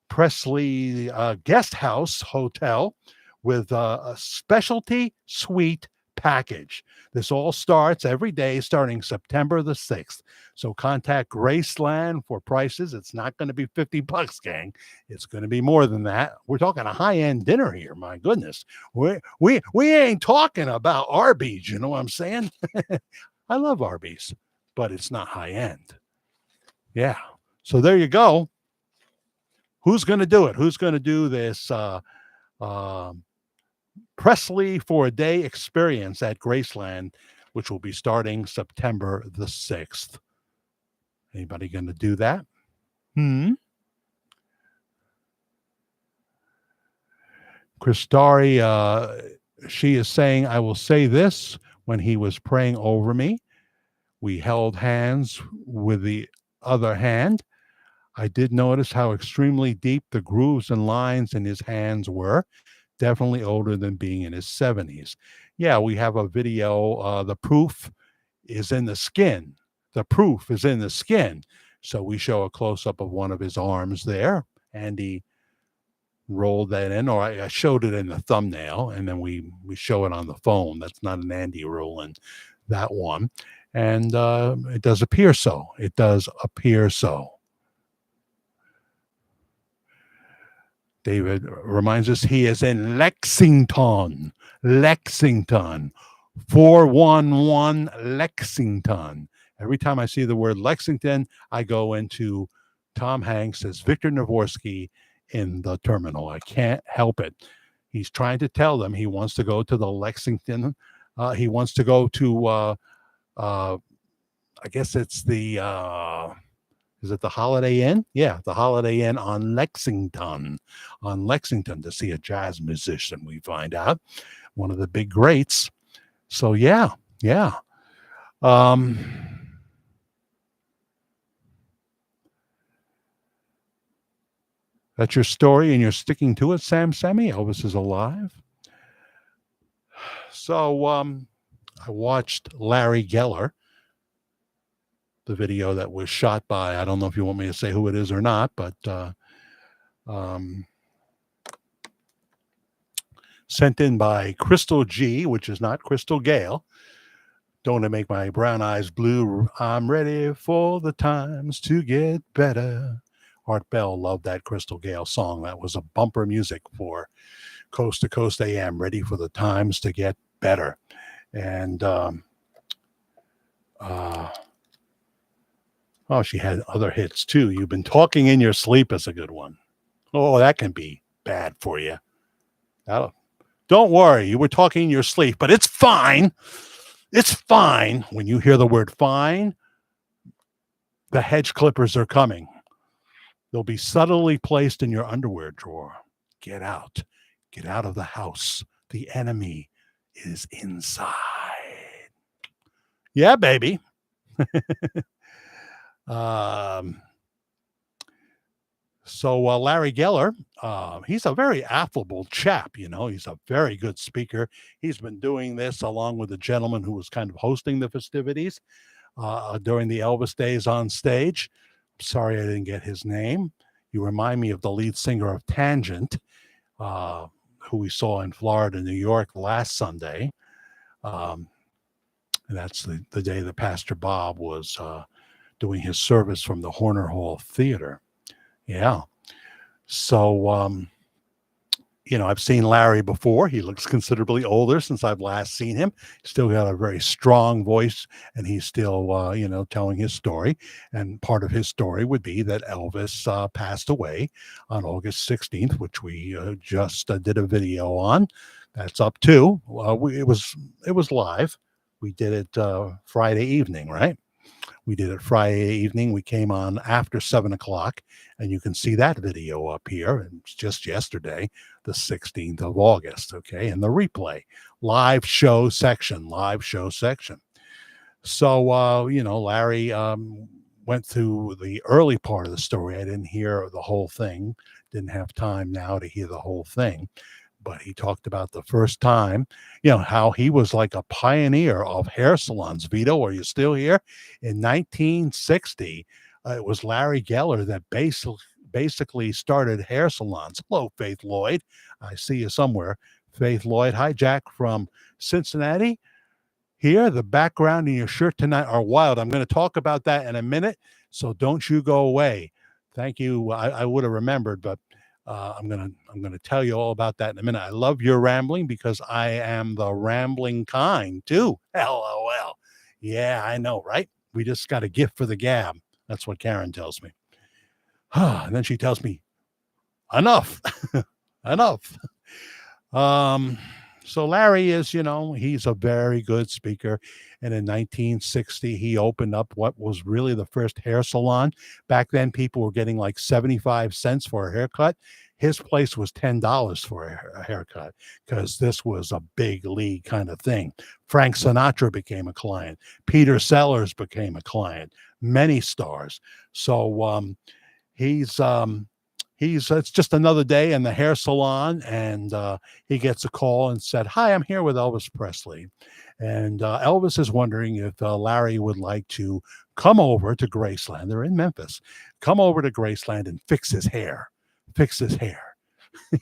Presley guest house hotel with a specialty suite package. This all starts every day starting September the 6th. So contact Graceland for prices. It's not going to be $50, gang. It's going to be more than that. We're talking a high-end dinner here. My goodness. We ain't talking about Arby's, you know what I'm saying? I love Arby's, but it's not high-end. Yeah. So there you go. Who's going to do it? Who's going to do this Presley for a Day experience at Graceland, which will be starting September the 6th? Anybody going to do that? Christari, she is saying, I will say this, when he was praying over me, we held hands with the other hand. I did notice how extremely deep the grooves and lines in his hands were. Definitely older than being in his 70s. Yeah, we have a video. The proof is in the skin. The proof is in the skin. So we show a close-up of one of his arms there. Andy rolled that in, or I showed it in the thumbnail, and then we show it on the phone. That's not an Andy rolling, that one. And it does appear so. It does appear so. David reminds us he is in Lexington. 411 Lexington. Every time I see the word Lexington, I go into Tom Hanks as Victor Navorsky in the terminal. I can't help it. He's trying to tell them he wants to go to the Lexington. He wants to go to, I guess it's the... is it the Holiday Inn? Yeah, the Holiday Inn on Lexington to see a jazz musician, we find out. One of the big greats. So, yeah. That's your story, and you're sticking to it, Sam Semi. Elvis is alive. So, I watched Larry Geller, the video that was shot by, I don't know if you want me to say who it is or not, but sent in by Crystal G, which is not Crystal Gale. Don't want to make my brown eyes blue. I'm ready for the times to get better. Art Bell loved that Crystal Gale song. That was a bumper music for Coast to Coast AM, ready for the times to get better. And oh, she had other hits too. You've Been Talking in Your Sleep is a good one. Oh, that can be bad for you. Don't worry, you were talking in your sleep, but it's fine. It's fine. When you hear the word fine, the hedge clippers are coming. They'll be subtly placed in your underwear drawer. Get out. Get out of the house. The enemy is inside. Yeah, baby. So Larry Geller, he's a very affable chap, you know. He's a very good speaker. He's been doing this along with the gentleman who was kind of hosting the festivities during the Elvis days on stage. Sorry I didn't get his name. You remind me of the lead singer of Tangent, who we saw in Florida, New York last Sunday. And that's the day that Pastor Bob was doing his service from the Horner Hall Theater. Yeah. So, you know, I've seen Larry before. He looks considerably older since I've last seen him. Still got a very strong voice, and he's still, you know, telling his story. And part of his story would be that Elvis passed away on August 16th, which we just did a video on. That's up too. It was live. We did it Friday evening, right? We did it Friday evening. We came on after 7 o'clock, and you can see that video up here. It's just yesterday, the 16th of August, okay? And the replay, live show section. So, you know, Larry went through the early part of the story. I didn't hear the whole thing. Didn't have time now to hear the whole thing. But he talked about the first time, you know, how he was like a pioneer of hair salons. Vito, are you still here? In 1960, it was Larry Geller that basically started hair salons. Hello, Faith Lloyd. I see you somewhere. Faith Lloyd. Hi, Jack from Cincinnati. Here, the background in your shirt tonight are wild. I'm going to talk about that in a minute, so don't you go away. Thank you. I would have remembered, but I'm gonna tell you all about that in a minute. I love your rambling because I am the rambling kind too. LOL. Yeah, I know, right? We just got a gift for the gab. That's what Karen tells me. And then she tells me, enough, enough. Um, so Larry is, he's a very good speaker. And in 1960, he opened up what was really the first hair salon. Back then, people were getting like 75 cents for a haircut. His place was $10 for a haircut because this was a big league kind of thing. Frank Sinatra became a client. Peter Sellers became a client. Many stars. So he's it's just another day in the hair salon, and he gets a call and said, "Hi, I'm here with Elvis Presley." And Elvis is wondering if Larry would like to come over to Graceland. They're in Memphis. Come over to Graceland and fix his hair. Fix his hair.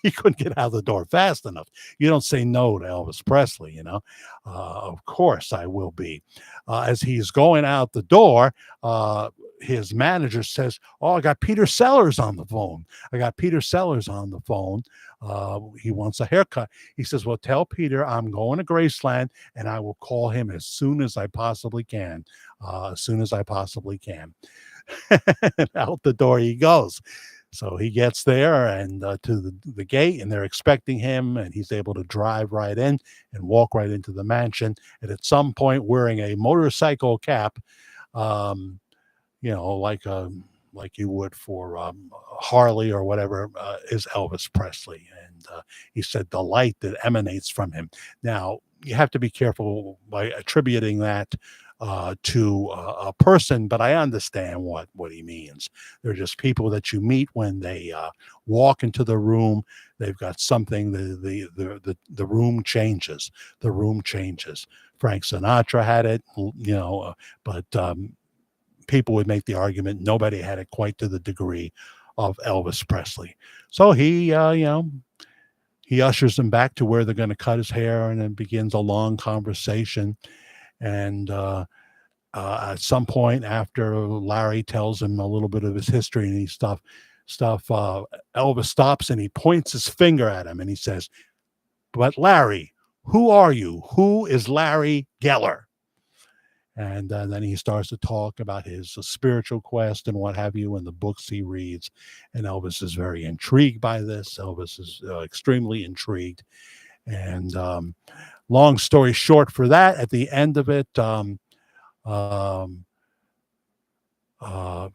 He couldn't get out of the door fast enough. You don't say no to Elvis Presley, Of course I will be. As he's going out the door, his manager says, "Oh, I got Peter Sellers on the phone. I got Peter Sellers on the phone. He wants a haircut." He says, "Well, tell Peter I'm going to Graceland and I will call him as soon as I possibly can. As soon as I possibly can." And out the door he goes. So he gets there and to the gate, and they're expecting him, and he's able to drive right in and walk right into the mansion. And at some point, wearing a motorcycle cap, like you would for Harley or whatever, is Elvis Presley. And he said the light that emanates from him. Now, you have to be careful by attributing that to a person, but I understand what he means. They're just people that you meet when they walk into the room. They've got something. The room changes. The room changes. Frank Sinatra had it, but people would make the argument nobody had it quite to the degree of Elvis Presley. So he ushers him back to where they're going to cut his hair, and then begins a long conversation. And at some point, after Larry tells him a little bit of his history and stuff, Elvis stops and he points his finger at him and he says, "But Larry, who are you? Who is Larry Geller?" And then he starts to talk about his spiritual quest and what have you, and the books he reads. And Elvis is very intrigued by this. Elvis is extremely intrigued. And long story short, for that, at the end of it,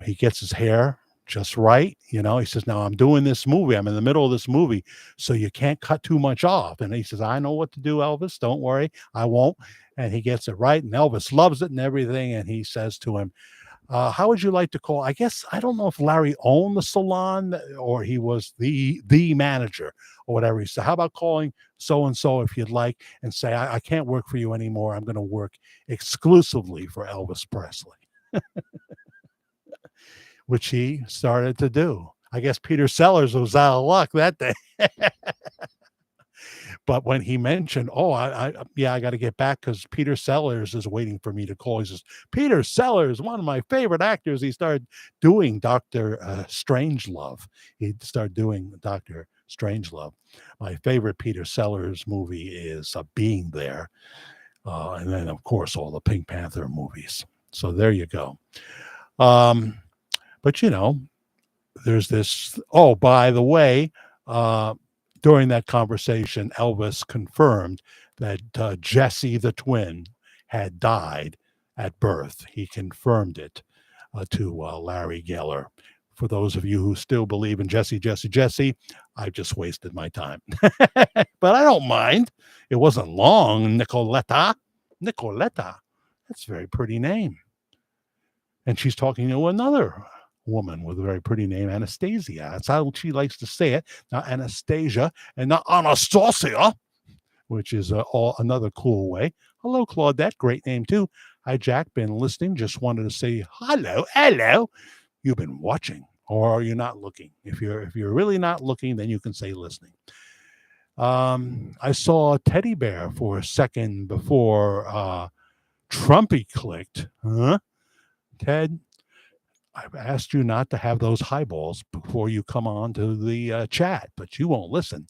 he gets his hair just right. He says, "Now I'm doing this movie. I'm in the middle of this movie, so you can't cut too much off." And he says, "I know what to do, Elvis. Don't worry. I won't." And he gets it right. And Elvis loves it and everything. And he says to him, "How would you like to call?" I guess, I don't know if Larry owned the salon or he was the manager or whatever. He said, "How about calling so-and-so if you'd like, and say, I can't work for you anymore. I'm going to work exclusively for Elvis Presley," which he started to do. I guess Peter Sellers was out of luck that day. But when he mentioned, "Oh, I got to get back because Peter Sellers is waiting for me to call," he says, "Peter Sellers, one of my favorite actors." He started doing Dr. Strangelove. He started doing Dr. Strangelove. My favorite Peter Sellers movie is Being There. And then, of course, all the Pink Panther movies. So there you go. But, there's this. Oh, by the way, during that conversation, Elvis confirmed that Jesse the twin had died at birth. He confirmed it to Larry Geller. For those of you who still believe in Jesse, I've just wasted my time. But I don't mind. It wasn't long. Nicoletta. That's a very pretty name. And she's talking to another woman with a very pretty name, Anastasia. That's how she likes to say it. Not Anastasia and not Anastasia, which is another cool way. Hello, Claudette. Great name, too. Hi, Jack. Been listening. Just wanted to say hello. You've been watching or are you not looking? If you're really not looking, then you can say listening. I saw Teddy Bear for a second before Trumpy clicked. Huh? Ted, I've asked you not to have those highballs before you come on to the chat, but you won't listen.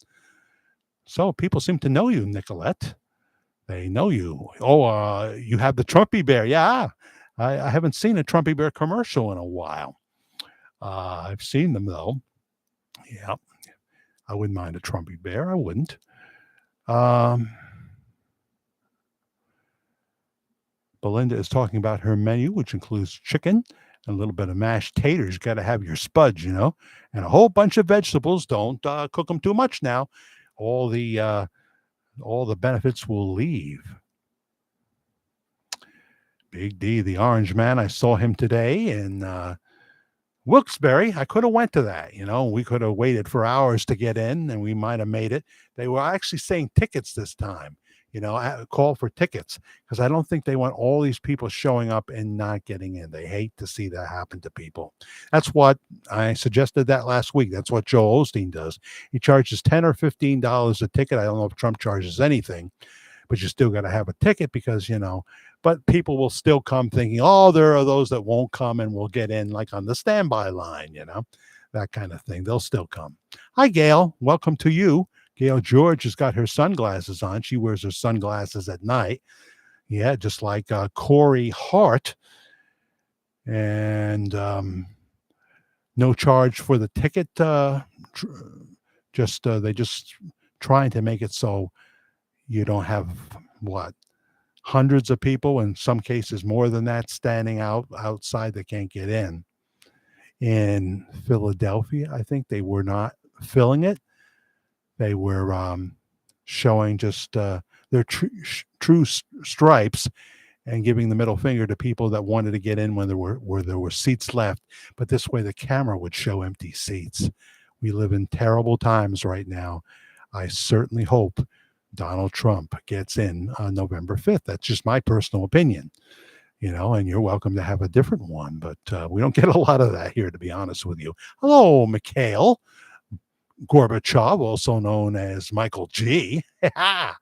So people seem to know you, Nicolette. They know you. Oh, you have the Trumpy Bear. Yeah. I haven't seen a Trumpy Bear commercial in a while. I've seen them, though. Yeah. I wouldn't mind a Trumpy Bear. I wouldn't. Belinda is talking about her menu, which includes chicken and a little bit of mashed taters. Got to have your spuds, and a whole bunch of vegetables. Don't cook them too much now. All the benefits will leave. Big D, the Orange Man. I saw him today in Wilkes-Barre. I could have went to that. We could have waited for hours to get in, and we might have made it. They were actually saying tickets this time. I call for tickets because I don't think they want all these people showing up and not getting in. They hate to see that happen to people. That's what I suggested that last week. That's what Joel Osteen does. He charges $10 or $15 a ticket. I don't know if Trump charges anything, but you still got to have a ticket because, but people will still come thinking, oh, there are those that won't come and will get in like on the standby line, that kind of thing. They'll still come. Hi, Gail. Welcome to you. Gail George has got her sunglasses on. She wears her sunglasses at night. Yeah, just like Corey Hart. And no charge for the ticket. They just trying to make it so you don't have, hundreds of people, in some cases more than that, standing outside that can't get in. In Philadelphia, I think they were not filling it. They were showing just their true stripes and giving the middle finger to people that wanted to get in when there were seats left. But this way the camera would show empty seats. We live in terrible times right now. I certainly hope Donald Trump gets in on November 5th. That's just my personal opinion, and you're welcome to have a different one. But we don't get a lot of that here, to be honest with you. Hello, Mikhail Gorbachev, also known as Michael G. I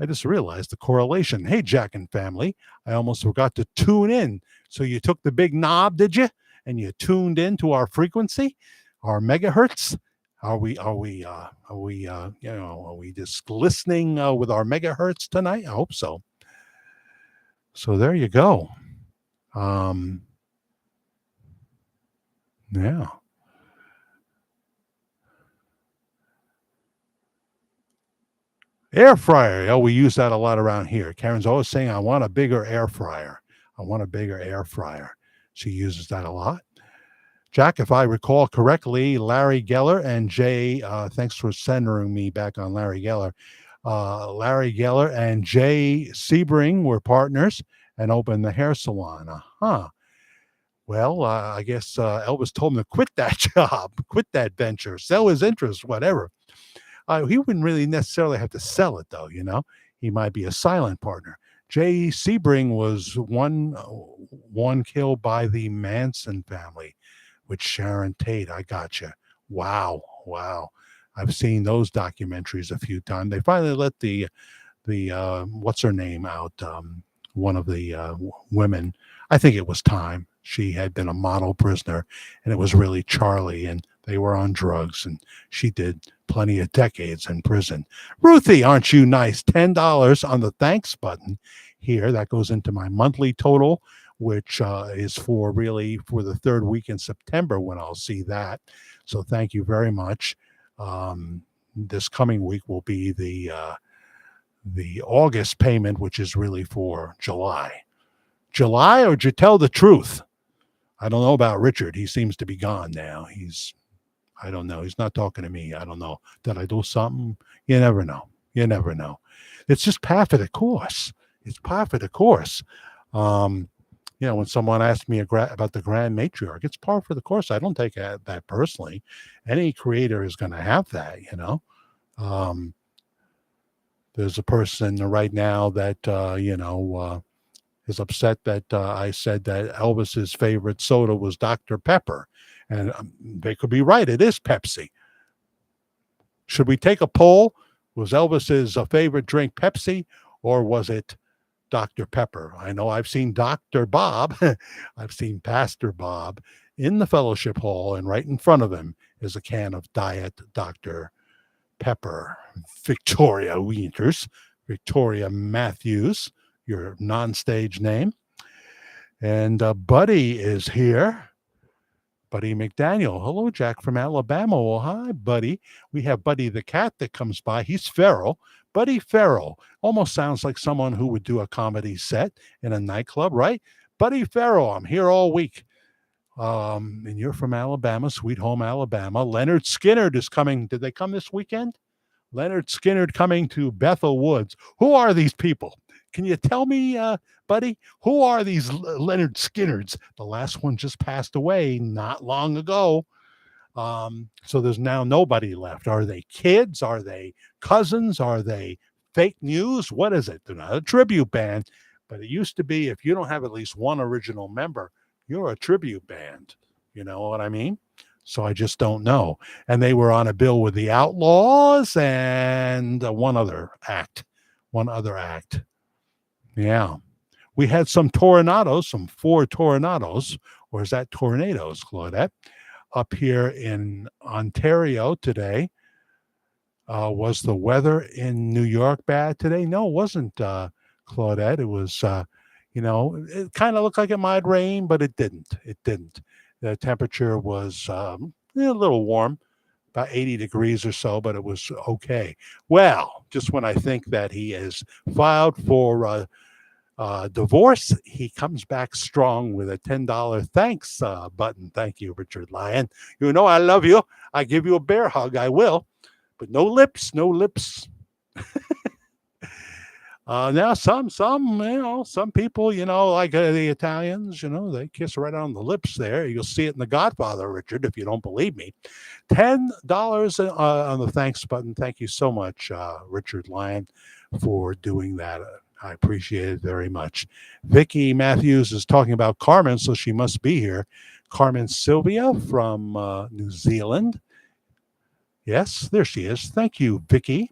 just realized the correlation. Hey, Jack and family, I almost forgot to tune in. So you took the big knob, did you? And you tuned in to our frequency, our megahertz. Are we just listening with our megahertz tonight? I hope so. So there you go. Yeah. Air fryer. Oh, we use that a lot around here. Karen's always saying, I want a bigger air fryer. I want a bigger air fryer. She uses that a lot. Jack, if I recall correctly, Larry Geller and Jay, thanks for centering me back on Larry Geller. Larry Geller and Jay Sebring were partners and opened the hair salon. Well, I guess Elvis told him to quit that job, quit that venture, sell his interest, whatever. He wouldn't really necessarily have to sell it, though, He might be a silent partner. Jay Sebring was one killed by the Manson family with Sharon Tate. I gotcha. Wow. I've seen those documentaries a few times. They finally let the what's her name out, one of the women. I think it was Time. She had been a model prisoner, and it was really Charlie, and they were on drugs, and she did plenty of decades in prison. Ruthie, aren't you nice? $10 on the thanks button here. That goes into my monthly total, which is for the third week in September when I'll see that. So thank you very much. This coming week will be the August payment, which is really for July. July, or did you tell the truth? I don't know about Richard. He seems to be gone now. I don't know. He's not talking to me. I don't know. Did I do something? You never know. It's just par for the course. It's par for the course. When someone asks me about the Grand Matriarch, it's par for the course. I don't take that personally. Any creator is going to have that, There's a person right now that, is upset that I said that Elvis's favorite soda was Dr. Pepper. And they could be right. It is Pepsi. Should we take a poll? Was Elvis's favorite drink Pepsi, or was it Dr. Pepper? I know I've seen Dr. Bob. I've seen Pastor Bob in the fellowship hall, and right in front of him is a can of Diet Dr. Pepper. Victoria Winters, Victoria Matthews, your non-stage name. And Buddy is here. Buddy McDaniel. Hello, Jack from Alabama. Well, hi, Buddy. We have Buddy the cat that comes by. He's feral. Buddy Feral. Almost sounds like someone who would do a comedy set in a nightclub, right? Buddy Feral. I'm here all week. And you're from Alabama, Sweet Home Alabama. Leonard Skynyrd is coming. Did they come this weekend? Leonard Skynyrd coming to Bethel Woods. Who are these people? Can you tell me, buddy, who are these Leonard Skynyrds? The last one just passed away not long ago. So there's now nobody left. Are they kids? Are they cousins? Are they fake news? What is it? They're not a tribute band, but it used to be if you don't have at least one original member, you're a tribute band. You know what I mean? So I just don't know. And they were on a bill with the Outlaws and one other act. Yeah. We had some tornadoes, some 4 tornadoes, or is that tornadoes, Claudette, up here in Ontario today. Was the weather in New York bad today? No, it wasn't, Claudette. It was, it kind of looked like it might rain, but it didn't. The temperature was a little warm, about 80 degrees or so, but it was okay. Well, just when I think that he has filed for divorce, he comes back strong with a $10 thanks button. Thank you, Richard Lyon. You know I love you. I give you a bear hug. I will. But no lips. Now some people, like the Italians, they kiss right on the lips there. You'll see it in The Godfather, Richard, if you don't believe me. $10 on the thanks button. Thank you so much, Richard Lyon, for doing that. I appreciate it very much. Vicky Matthews is talking about Carmen, so she must be here. Carmen Sylvia from New Zealand. Yes, there she is. Thank you, Vicky.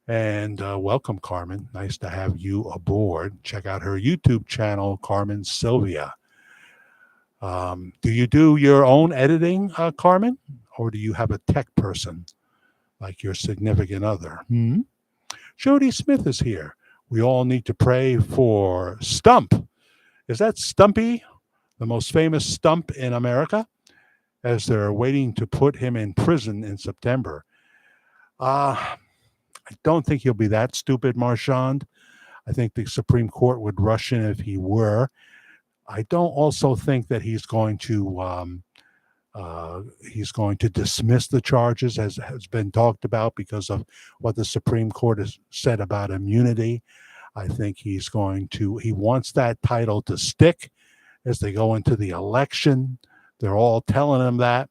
And welcome, Carmen. Nice to have you aboard. Check out her YouTube channel, Carmen Sylvia. Do you do your own editing, Carmen? Or do you have a tech person like your significant other? Jody Smith is here. We all need to pray for Stump. Is that Stumpy, the most famous stump in America, as they're waiting to put him in prison in September? I don't think he'll be that stupid, Marchand. I think the Supreme Court would rush in if he were. I don't also think that he's going to dismiss the charges, as has been talked about, because of what the Supreme Court has said about immunity. I think he wants that title to stick as they go into the election. They're all telling him that.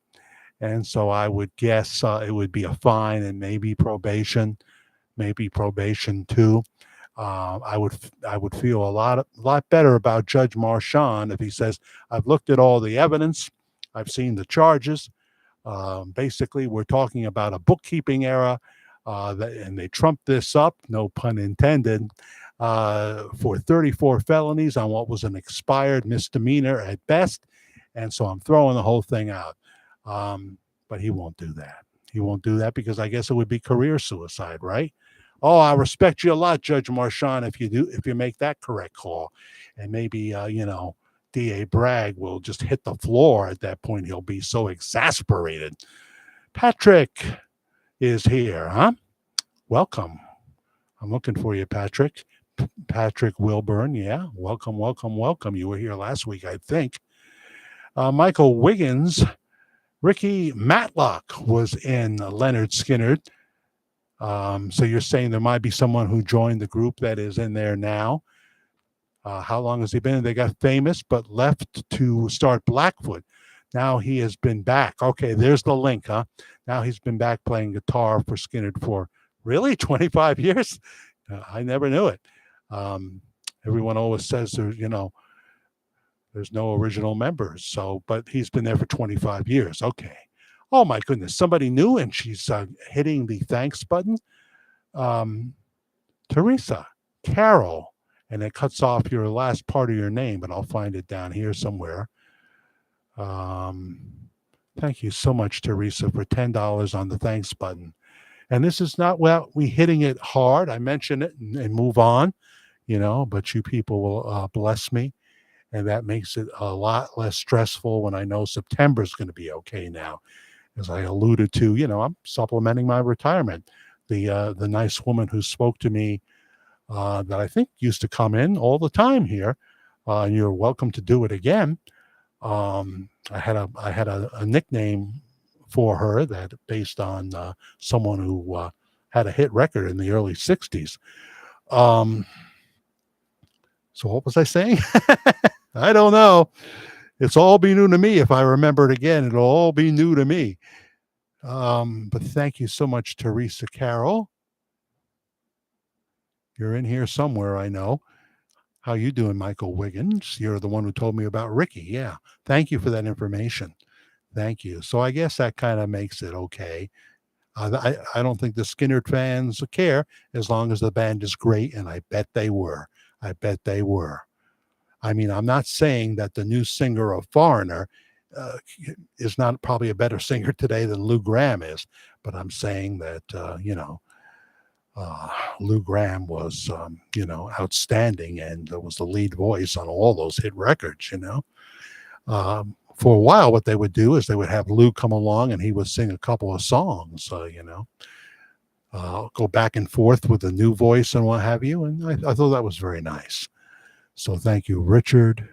And so I would guess it would be a fine and maybe probation too. I would feel a lot better about Judge Marchand if he says, I've looked at all the evidence, I've seen the charges. Basically, we're talking about a bookkeeping error, and they trumped this up, no pun intended, for 34 felonies on what was an expired misdemeanor at best. And so I'm throwing the whole thing out. But he won't do that. He won't do that because I guess it would be career suicide, right? Oh, I respect you a lot, Judge Marchand, if you make that correct call. And maybe, D.A. Bragg will just hit the floor at that point. He'll be so exasperated. Patrick is here, huh? Welcome. I'm looking for you, Patrick. Patrick Wilburn, yeah. Welcome. You were here last week, I think. Michael Wiggins. Ricky Matlock was in Leonard Skynyrd. So you're saying there might be someone who joined the group that is in there now. How long has he been? They got famous, but left to start Blackfoot. Now he has been back. Okay, there's the link, huh? Now he's been back playing guitar for Skynyrd for really 25 years. I never knew it. Everyone always says there's no original members. So, but he's been there for 25 years. Okay. Oh my goodness, somebody new, and she's hitting the thanks button. Um, Teresa, Carol, and it cuts off your last part of your name, but I'll find it down here somewhere. Thank you so much, Teresa, for $10 on the thanks button. And this is not, well, we hitting it hard. I mention it and move on, but you people will bless me. And that makes it a lot less stressful when I know September is going to be okay now. As I alluded to, I'm supplementing my retirement. The nice woman who spoke to me that I think used to come in all the time here, and you're welcome to do it again. I had a nickname for her that based on someone who had a hit record in the early 60s. So what was I saying? I don't know. It's all be new to me. If I remember it again, it'll all be new to me. But thank you so much, Teresa Carroll. You're in here somewhere, I know. How you doing, Michael Wiggins? You're the one who told me about Ricky. Yeah. Thank you for that information. Thank you. So I guess that kind of makes it okay. I don't think the Skynyrd fans care as long as the band is great, and I bet they were. I bet they were. I mean, I'm not saying that the new singer of Foreigner is not probably a better singer today than Lou Gramm is, but I'm saying that, Lou Gramm was, outstanding and was the lead voice on all those hit records, For a while, what they would do is they would have Lou come along and he would sing a couple of songs, go back and forth with a new voice and what have you. And I thought that was very nice. So thank you, Richard.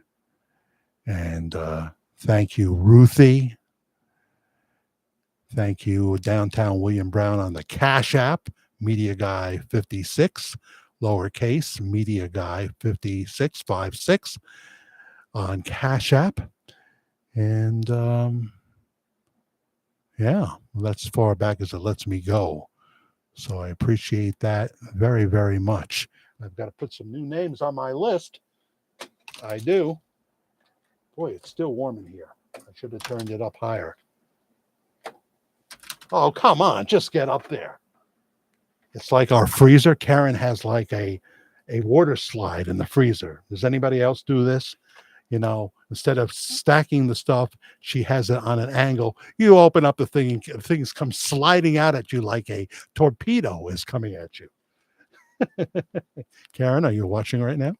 And thank you, Ruthie. Thank you, Downtown William Brown on the Cash App, Media Guy 56, lowercase, Media Guy 5656 on Cash App. And that's as far back as it lets me go. So I appreciate that very, very much. I've got to put some new names on my list. I do. Boy, it's still warm in here. I should have turned it up higher. Oh, come on. Just get up there. It's like our freezer. Karen has like a water slide in the freezer. Does anybody else do this? Instead of stacking the stuff, she has it on an angle. You open up the thing and things come sliding out at you like a torpedo is coming at you. Karen, are you watching right now?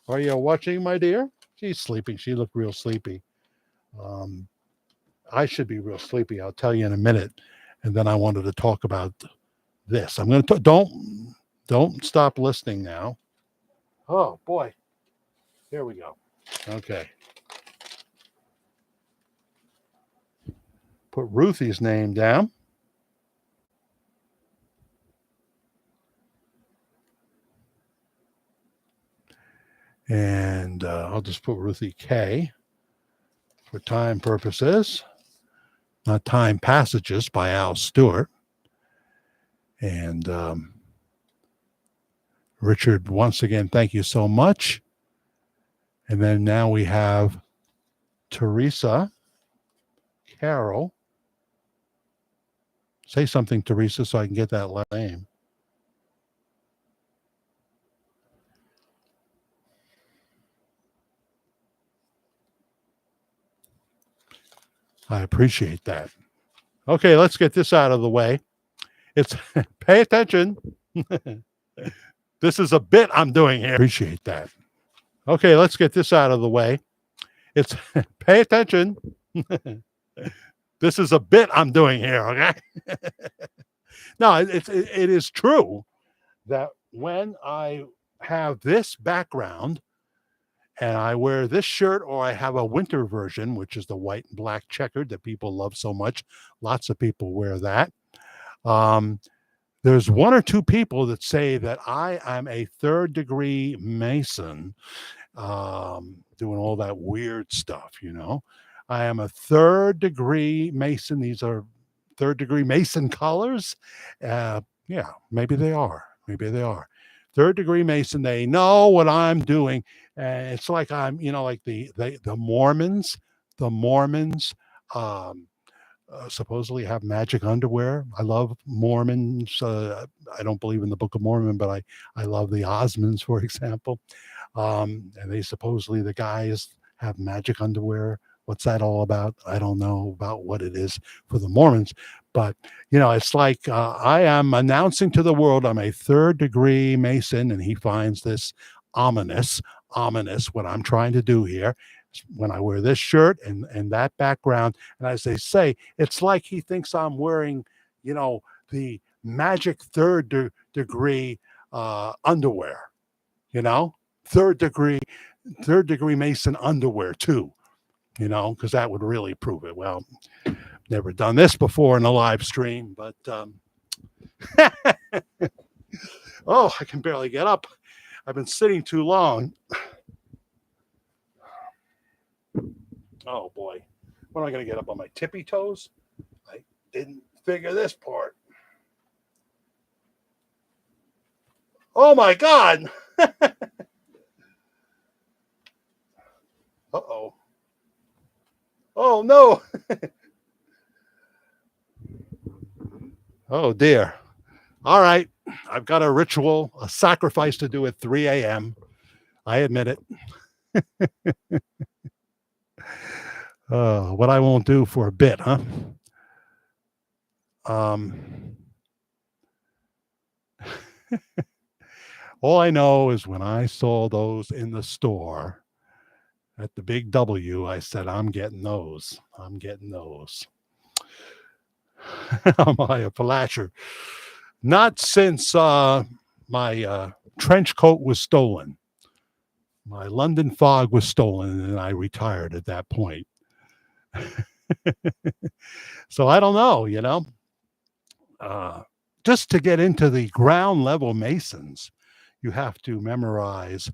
Are you watching, my dear? She's sleeping. She looked real sleepy. I should be real sleepy. I'll tell you in a minute. And then I wanted to talk about this. I'm going to don't stop listening now. Oh boy. Here we go. Okay. Put Ruthie's name down. And I'll just put Ruthie K for time purposes. Not Time Passages by Al Stewart. And Richard, once again, thank you so much. And then now we have Teresa Carroll. Say something, Teresa, so I can get that last name. I appreciate that. Okay, let's get this out of the way. It's pay attention. This is a bit I'm doing here. Appreciate that. Okay, let's get this out of the way. It's pay attention. This is a bit I'm doing here, okay? No, it is true that when I have this background and I wear this shirt, or I have a winter version, which is the white and black checkered that people love so much. Lots of people wear that. There's one or two people that say that I am a third-degree Mason, doing all that weird stuff, I am a third-degree Mason. These are third-degree Mason colors. Yeah, maybe they are. Maybe they are. third degree Mason. They know what I'm doing. And it's like I'm, like the Mormons, the Mormons, um, supposedly have magic underwear. I love Mormons. I don't believe in the Book of Mormon, but I love the Osmonds, for example. And they supposedly, the guys have magic underwear. What's that all about? I don't know about what it is for the Mormons, but it's like I am announcing to the world I'm a third degree Mason, and he finds this ominous, what I'm trying to do here. When I wear this shirt and that background, and as they say, it's like he thinks I'm wearing, the magic degree underwear, third degree Mason underwear too, because that would really prove it. Well, never done this before in a live stream, but oh, I can barely get up. I've been sitting too long. Oh boy, when am I going to get up on my tippy toes? I didn't figure this part. Oh my God. Uh-oh. Oh no. Oh dear. All right. I've got a ritual, a sacrifice to do at 3 a.m. I admit it. What I won't do for a bit, huh? All I know is when I saw those in the store at the Big W, I said, I'm getting those. I'm getting those. Am I a Palasher? Not since my trench coat was stolen. My London fog was stolen, and I retired at that point. So I don't know, just to get into the ground level Masons, you have to memorize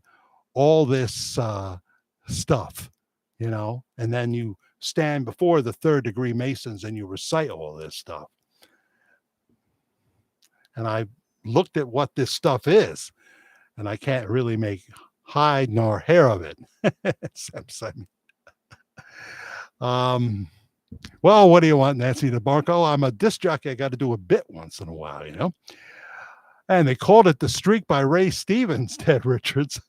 all this stuff, and then you stand before the third degree Masons and you recite all this stuff. And I looked at what this stuff is, and I can't really make hide nor hair of it. Well, what do you want, Nancy DeMarco? I'm a disc jockey. I got to do a bit once in a while, And they called it The Streak by Ray Stevens, Ted Richards.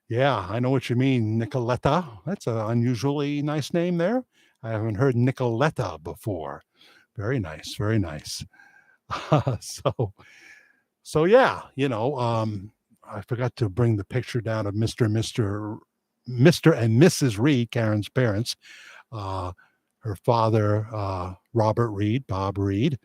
Yeah, I know what you mean, Nicoletta. That's an unusually nice name there. I haven't heard Nicoletta before. Very nice, very nice. So yeah, I forgot to bring the picture down of Mr. and Mrs. Reed, Karen's parents. Her father, Bob Reed,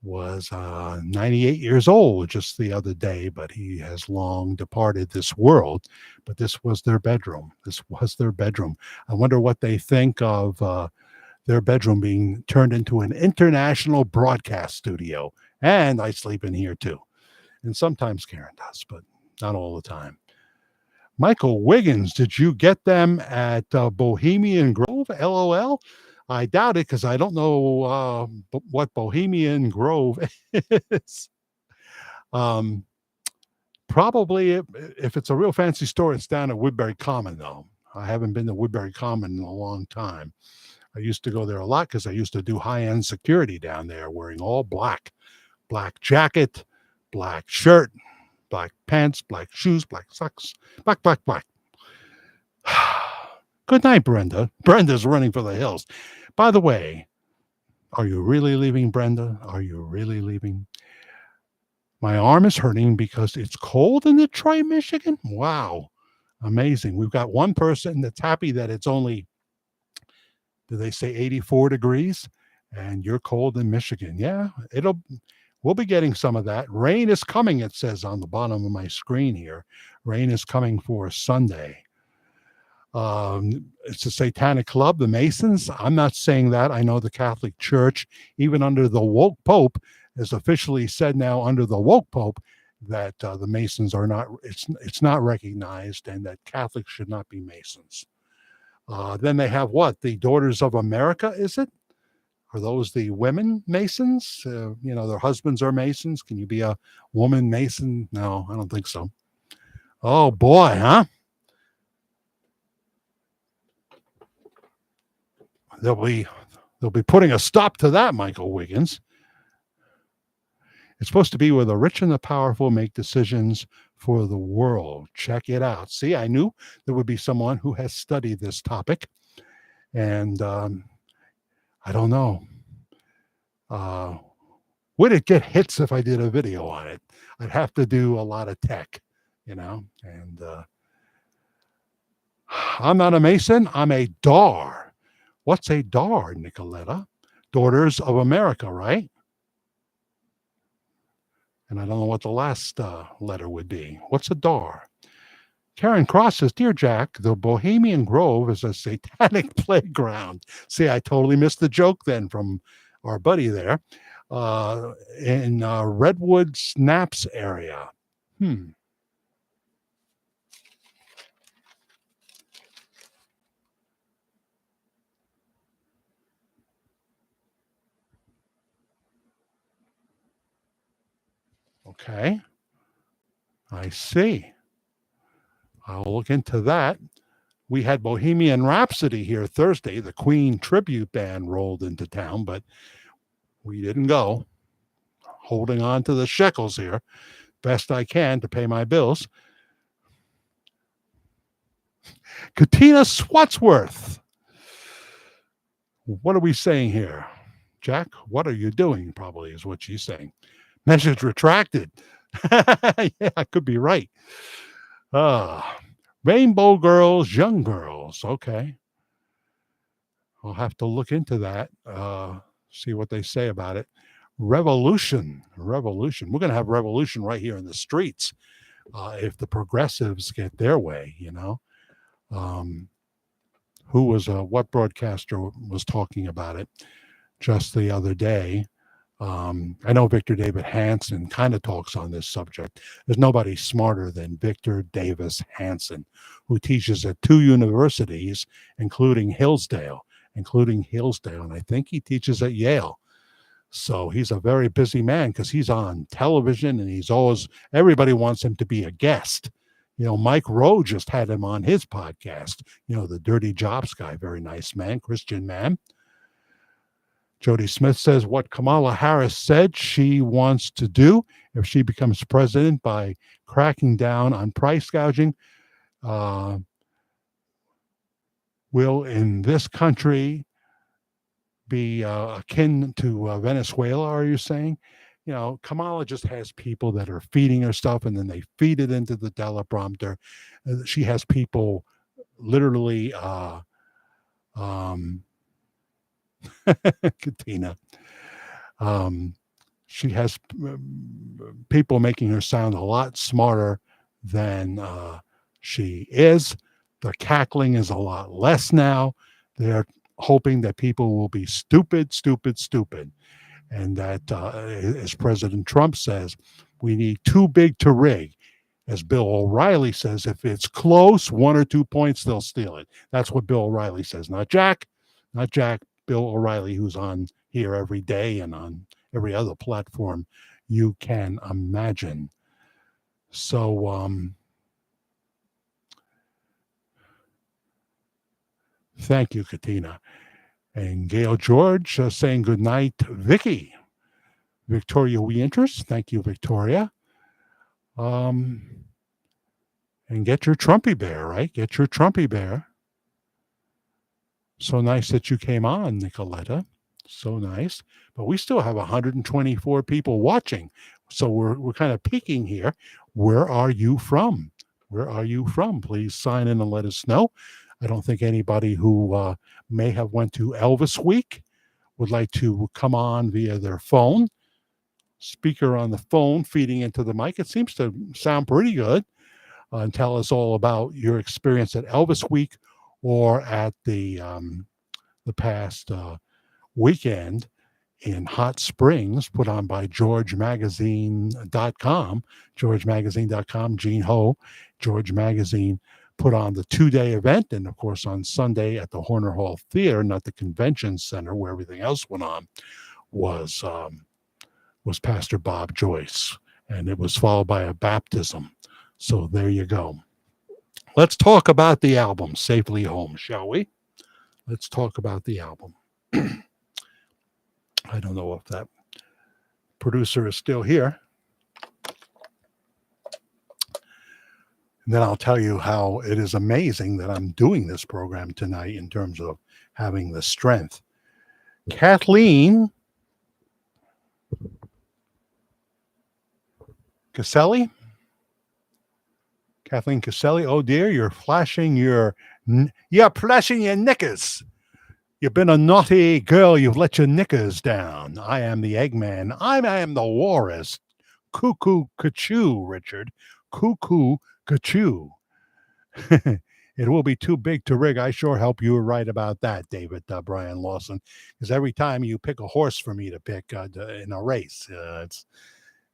was 98 years old just the other day, but he has long departed this world. But this was their bedroom. I wonder what they think of their bedroom being turned into an international broadcast studio. And I sleep in here too. And sometimes Karen does, but not all the time. Michael Wiggins, did you get them at Bohemian Grove? LOL. I doubt it because I don't know what Bohemian Grove is. Probably if it's a real fancy store, it's down at Woodbury Common, though. I haven't been to Woodbury Common in a long time. I used to go there a lot because I used to do high-end security down there, wearing all black jacket, black shirt, black pants, black shoes, black socks, black. Good night, Brenda. Brenda's running for the hills. By the way, are you really leaving, Brenda? Are you really leaving? My arm is hurting because it's cold in Detroit, Michigan. Wow. Amazing. We've got one person that's happy that it's only, do they say 84 degrees? And you're cold in Michigan. Yeah, we'll be getting some of that. Rain is coming, it says on the bottom of my screen here. Rain is coming for Sunday. It's a satanic club, the Masons. I'm not saying that. I know the Catholic Church, even under the woke Pope, has officially said now under the woke Pope that the Masons are not, it's not recognized, and that Catholics should not be Masons. Then they have what? The Daughters of America, is it? Are those the women Masons? Their husbands are Masons. Can you be a woman Mason? No, I don't think so. Oh boy, huh? They'll be putting a stop to that, Michael Wiggins. It's supposed to be where the rich and the powerful make decisions for the world. Check it out. See, I knew there would be someone who has studied this topic. And I don't know. Would it get hits if I did a video on it? I'd have to do a lot of tech, and I'm not a Mason. I'm a DAR. What's a DAR, Nicoletta? Daughters of America, right? And I don't know what the last letter would be. What's a DAR? Karen Cross says, Dear Jack, the Bohemian Grove is a satanic playground. See, I totally missed the joke then from our buddy there. In Redwood Snaps area. Okay. I see. I'll look into that. We had Bohemian Rhapsody here Thursday. The Queen tribute band rolled into town, but we didn't go. Holding on to the shekels here, best I can to pay my bills. Katina Swatsworth. What are we saying here? Jack, what are you doing? Probably is what she's saying. Message retracted. Yeah, I could be right. Rainbow Girls, Young Girls. Okay. I'll have to look into that, see what they say about it. Revolution. We're going to have revolution right here in the streets if the progressives get their way, what broadcaster was talking about it just the other day? I know Victor David Hanson kind of talks on this subject. There's nobody smarter than Victor Davis Hanson, who teaches at 2 universities, including Hillsdale, and I think he teaches at Yale. So he's a very busy man because he's on television and everybody wants him to be a guest. Mike Rowe just had him on his podcast, the Dirty Jobs guy, very nice man, Christian man. Jody Smith says what Kamala Harris said she wants to do if she becomes president by cracking down on price gouging will in this country be akin to Venezuela, are you saying? Kamala just has people that are feeding her stuff and then they feed it into the teleprompter. She has people literally Katina. She has people making her sound a lot smarter than she is. The cackling is a lot less now. They're hoping that people will be stupid. And that, as President Trump says, we need too big to rig. As Bill O'Reilly says, if it's close, 1 or 2 points, they'll steal it. That's what Bill O'Reilly says. Not Jack. Bill O'Reilly, who's on here every day and on every other platform you can imagine. So, thank you, Katina. And Gail George saying good night, Vicky. Victoria Weintress, thank you, Victoria. And get your Trumpy Bear, right? Get your Trumpy Bear. So nice that you came on, Nicoletta. So nice. But we still have 124 people watching. So we're kind of peeking here. Where are you from? Please sign in and let us know. I don't think anybody who may have went to Elvis Week would like to come on via their phone. Speaker on the phone feeding into the mic. It seems to sound pretty good. And tell us all about your experience at Elvis Week or at the past weekend in Hot Springs, put on by GeorgeMagazine.com, GeorgeMagazine.com, Gene Ho, George Magazine put on the 2-day event. And of course, on Sunday at the Horner Hall Theater, not the convention center where everything else went on, was Pastor Bob Joyce. And it was followed by a baptism. So there you go. Let's talk about the album, Safely Home, shall we? Let's talk about the album. I don't know if that producer is still here. And then I'll tell you how it is amazing that I'm doing this program tonight in terms of having the strength. Kathleen Caselli? Kathleen Caselli, oh dear, you're flashing your knickers. You've been a naughty girl. You've let your knickers down. I am the Eggman. I am the Walrus. Cuckoo Cachoo, Richard. Cuckoo Cachoo. It will be too big to rig. I sure hope you were right about that, David Brian Lawson. Because every time you pick a horse for me to pick in a race,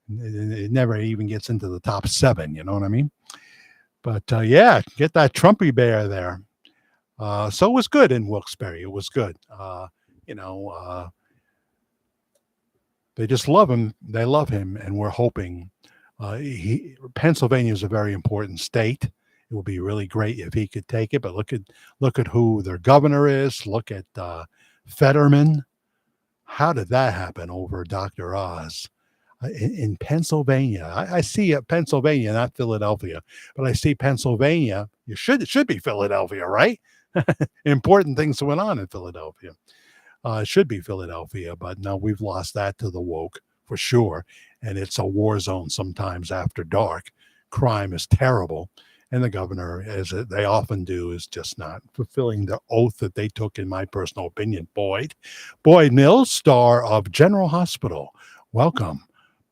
it never even gets into the top 7. You know what I mean? But yeah, get that Trumpy Bear there. So it was good in Wilkes-Barre. It was good. They just love him. They love him, and we're hoping. Pennsylvania is a very important state. It would be really great if he could take it. But look at who their governor is. Look at Fetterman. How did that happen over Dr. Oz? In Pennsylvania, I see Pennsylvania, not Philadelphia, but I see Pennsylvania. It should be Philadelphia, right? Important things went on in Philadelphia. It should be Philadelphia, but no, we've lost that to the woke for sure. And it's a war zone sometimes after dark. Crime is terrible. And the governor, as they often do, is just not fulfilling the oath that they took, in my personal opinion. Boyd Mills, star of General Hospital. Welcome.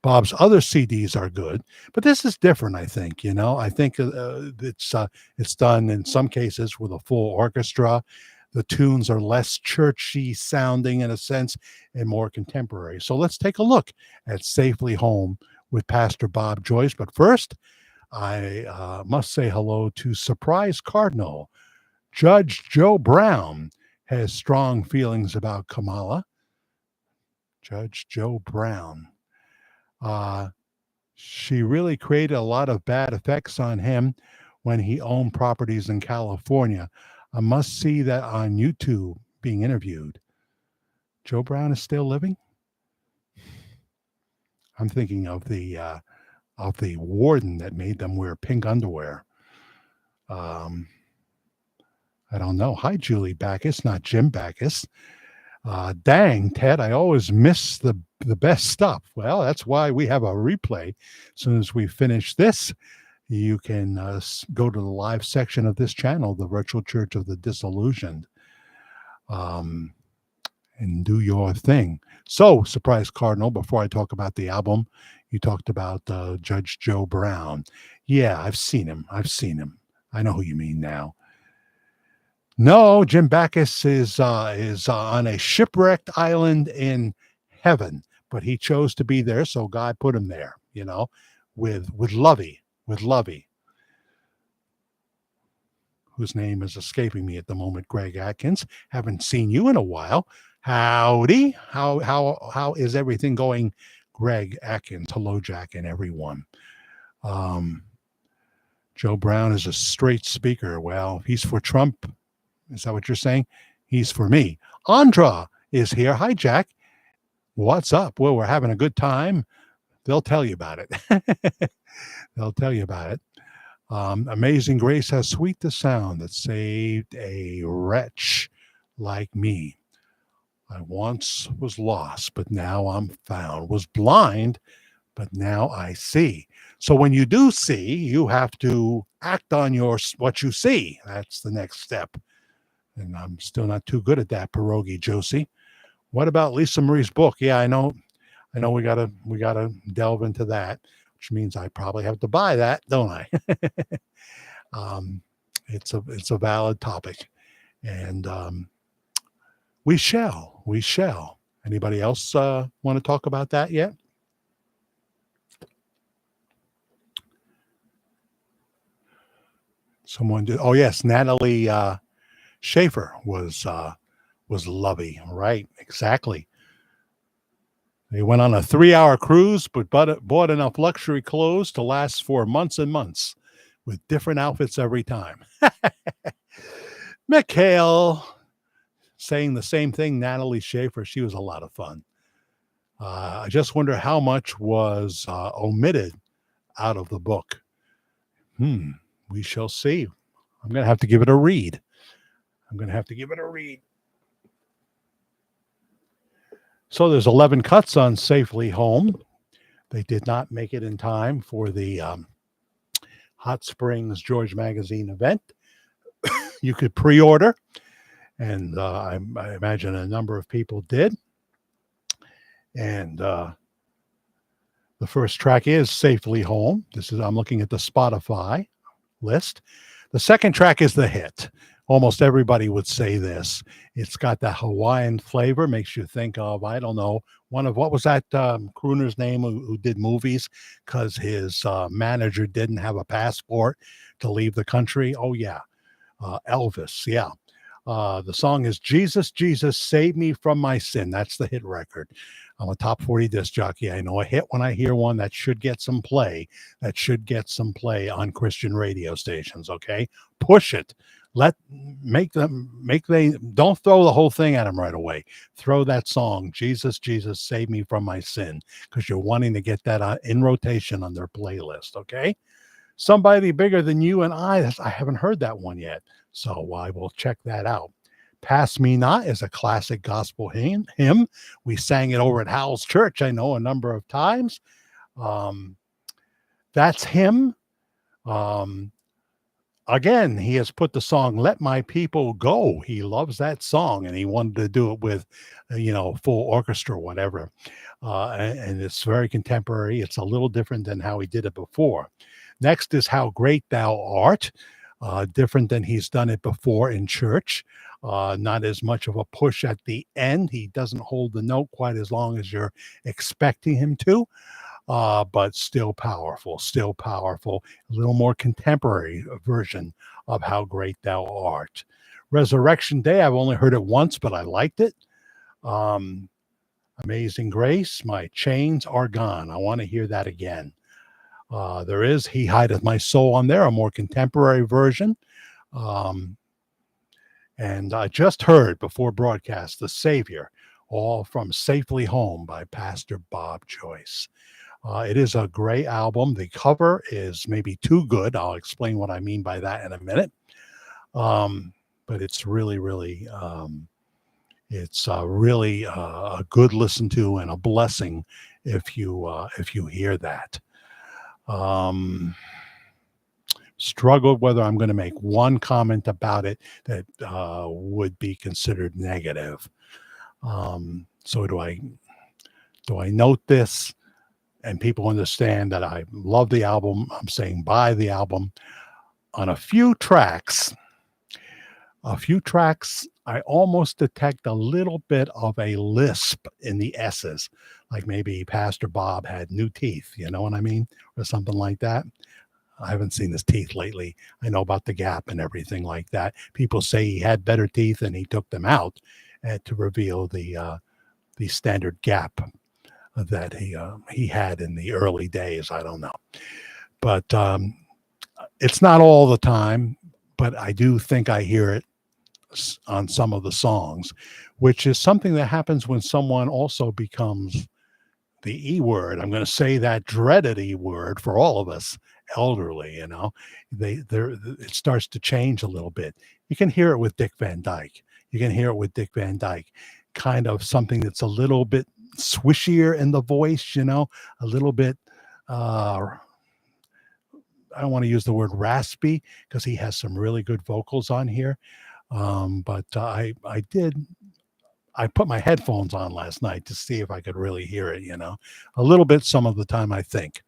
Bob's other CDs are good, but this is different, I think. I think it's done in some cases with a full orchestra. The tunes are less churchy sounding in a sense and more contemporary. So let's take a look at Safely Home with Pastor Bob Joyce. But first, I must say hello to Surprise Cardinal. Judge Joe Brown has strong feelings about Kamala. Judge Joe Brown. She really created a lot of bad effects on him when he owned properties in California. I must see that on YouTube being interviewed. Joe Brown is still living? I'm thinking of the warden that made them wear pink underwear. I don't know. Hi, Julie Backus, not Jim Backus. Dang, Ted, I always miss the best stuff. Well, that's why we have a replay. As soon as we finish this, you can go to the live section of this channel, the Virtual Church of the Disillusioned, and do your thing. So, Surprise Cardinal, before I talk about the album, you talked about Judge Joe Brown. Yeah, I've seen him. I know who you mean now. No, Jim Backus is on a shipwrecked island in heaven, but he chose to be there, so God put him there, with Lovey, whose name is escaping me at the moment. Greg Atkins, haven't seen you in a while. Howdy, how is everything going, Greg Atkins? Hello, Jack, and everyone. Joe Brown is a straight speaker. Well, he's for Trump. Is that what you're saying? He's for me. Andra is here. Hi, Jack. What's up? Well, we're having a good time. They'll tell you about it. Amazing Grace, how sweet the sound that saved a wretch like me. I once was lost, but now I'm found. Was blind, but now I see. So when you do see, you have to act on what you see. That's the next step. And I'm still not too good at that, Pierogi Josie. What about Lisa Marie's book? Yeah, I know we gotta delve into that, which means I probably have to buy that, don't I? It's a valid topic, and we shall. Anybody else want to talk about that yet? Someone did. Oh yes, Natalie Schaefer was Lovey, right? Exactly. They went on a 3-hour cruise, but bought enough luxury clothes to last for months and months, with different outfits every time. Mikhail saying the same thing. Natalie Schaefer, she was a lot of fun. I just wonder how much was omitted out of the book. We shall see. I'm going to have to give it a read. So there's 11 cuts on Safely Home. They did not make it in time for the Hot Springs George Magazine event. You could pre-order, and I imagine a number of people did. And the first track is Safely Home. I'm looking at the Spotify list. The second track is the hit. Almost everybody would say this. It's got that Hawaiian flavor, makes you think of, I don't know, what was that crooner's name who did movies because his manager didn't have a passport to leave the country? Oh, yeah. Elvis, yeah. The song is Jesus, Jesus, Save Me From My Sin. That's the hit record. I'm a top 40 disc jockey. I know a hit when I hear one that should get some play. On Christian radio stations, okay? Push it. Don't throw the whole thing at them right away. Throw that song, Jesus, Jesus, Save Me From My Sin, because you're wanting to get that in rotation on their playlist, okay? Somebody Bigger Than You and I haven't heard that one yet, so I will check that out. Pass Me Not is a classic gospel hymn. We sang it over at Howell's Church, I know, a number of times. That's him. Again, he has put the song Let My People Go. He loves that song, and he wanted to do it with, full orchestra or whatever. And it's very contemporary. It's a little different than how he did it before. Next is How Great Thou Art. Different than he's done it before in church. Not as much of a push at the end. He doesn't hold the note quite as long as you're expecting him to, but still powerful. A little more contemporary version of How Great Thou Art. Resurrection Day, I've only heard it once, but I liked it. Amazing Grace, My Chains Are Gone. I want to hear that again. There is He Hideth My Soul on there, a more contemporary version. And I just heard before broadcast The Savior, all from Safely Home by Pastor Bob Joyce. It is a great album. The cover is maybe too good. I'll explain what I mean by that in a minute. But it's really, really, a good listen to and a blessing if you hear that. Struggled whether I'm going to make one comment about it that would be considered negative. So do I note this and people understand that I love the album? I'm saying buy the album. On a few tracks, I almost detect a little bit of a lisp in the S's, like maybe Pastor Bob had new teeth, you know what I mean? Or something like that. I haven't seen his teeth lately. I know about the gap and everything like that. People say he had better teeth and he took them out to reveal the standard gap that he had in the early days. I don't know. But it's not all the time, but I do think I hear it on some of the songs, which is something that happens when someone also becomes the E word. I'm going to say that dreaded E word for all of us elderly, it starts to change a little bit. You can hear it with Dick Van Dyke. Kind of something that's a little bit swishier in the voice, a little bit, I don't want to use the word raspy because he has some really good vocals on here. But I put my headphones on last night to see if I could really hear it, a little bit some of the time, I think.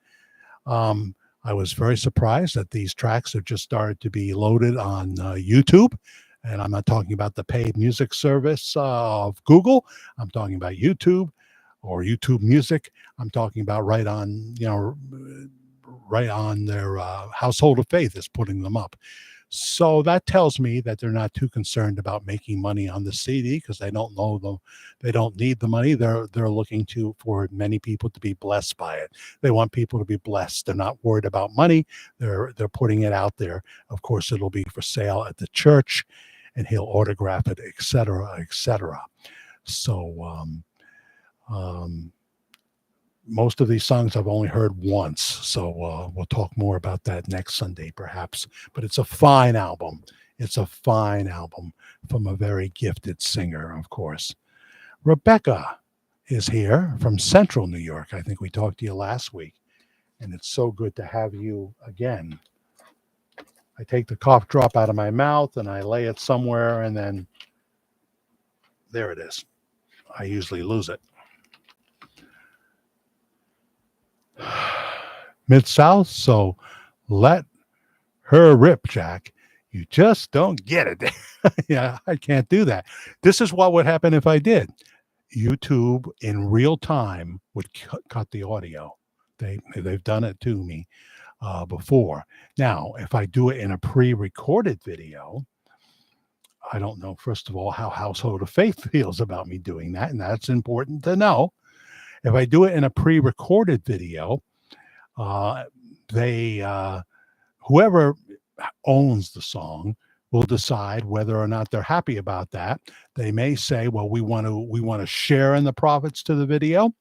I was very surprised that these tracks have just started to be loaded on YouTube. And I'm not talking about the paid music service of Google. I'm talking about YouTube or YouTube Music. I'm talking about right on their Household of Faith is putting them up. So that tells me that they're not too concerned about making money on the CD because they don't know them. They don't need the money. They're looking for many people to be blessed by it. They want people to be blessed. They're not worried about money. They're putting it out there. Of course, it'll be for sale at the church, and he'll autograph it, etc., etc. So most of these songs I've only heard once, so we'll talk more about that next Sunday, perhaps. But it's a fine album. It's a fine album from a very gifted singer, of course. Rebecca is here from Central New York. I think we talked to you last week, and it's so good to have you again. I take the cough drop out of my mouth, and I lay it somewhere, and then there it is. I usually lose it. Mid-South, so let her rip, Jack. You just don't get it. Yeah, I can't do that. This is what would happen if I did. YouTube in real time would cut the audio. They've done it to me before. Now, if I do it in a pre-recorded video, I don't know, first of all, how Household of Faith feels about me doing that, and that's important to know. If I do it in a pre-recorded video, whoever owns the song will decide whether or not they're happy about that. They may say, well, we want to share in the profits to the video,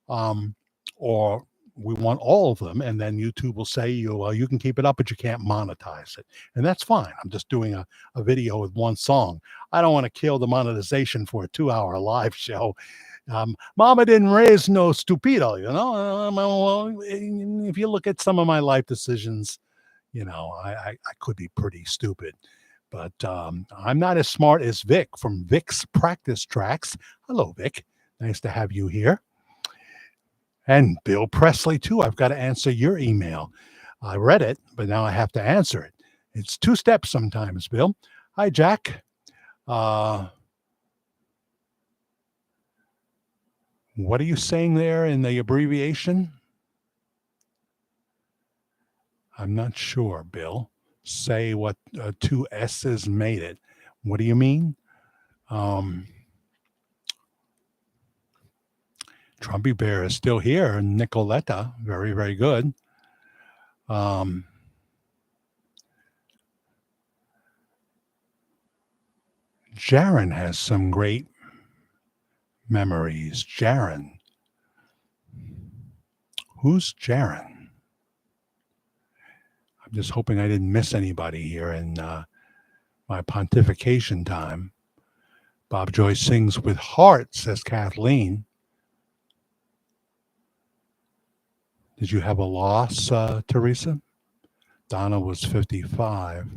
or we want all of them, and then YouTube will say, you can keep it up, but you can't monetize it. And that's fine. I'm just doing a video with one song. I don't want to kill the monetization for a 2-hour live show. Mama didn't raise no stupido, if you look at some of my life decisions, I could be pretty stupid. But I'm not as smart as Vic from Vic's Practice Tracks. Hello, Vic. Nice to have you here. And Bill Presley, too. I've got to answer your email. I read it, but now I have to answer it. It's 2 steps sometimes, Bill. Hi, Jack. What are you saying there in the abbreviation? I'm not sure, Bill. Say what 2 S's made it. What do you mean? Trumpy Bear is still here. Nicoletta, very, very good. Jaron has some great memories. Jaron. Who's Jaron? I'm just hoping I didn't miss anybody here in my pontification time. Bob Joyce sings with heart, says Kathleen. Did you have a loss, Teresa? Donna was 55.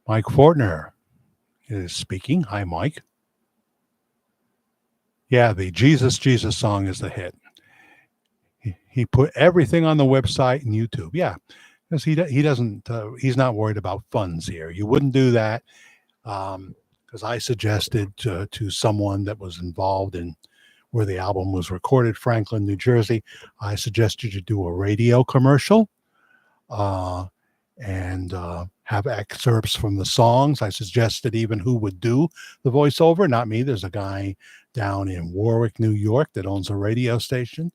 Mike Fortner is speaking. Hi, Mike. Yeah, the Jesus, Jesus song is the hit. He put everything on the website and YouTube. Yeah, because he doesn't, he's not worried about funds here. You wouldn't do that because I suggested to someone that was involved in where the album was recorded, Franklin, New Jersey, I suggested you do a radio commercial and have excerpts from the songs. I suggested even who would do the voiceover, not me. There's a guy down in Warwick, New York that owns a radio station.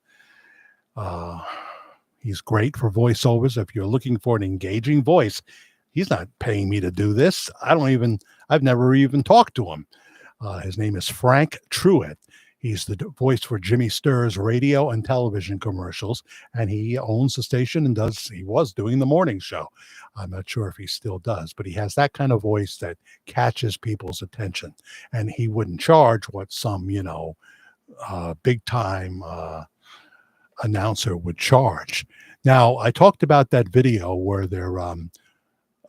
He's great for voiceovers. If you're looking for an engaging voice, he's not paying me to do this. I've never even talked to him. His name is Frank Truitt. He's the voice for Jimmy Stirr's radio and television commercials, and he owns the station and he was doing the morning show. I'm not sure if he still does, but he has that kind of voice that catches people's attention, and he wouldn't charge what some, big time announcer would charge. Now, I talked about that video where they're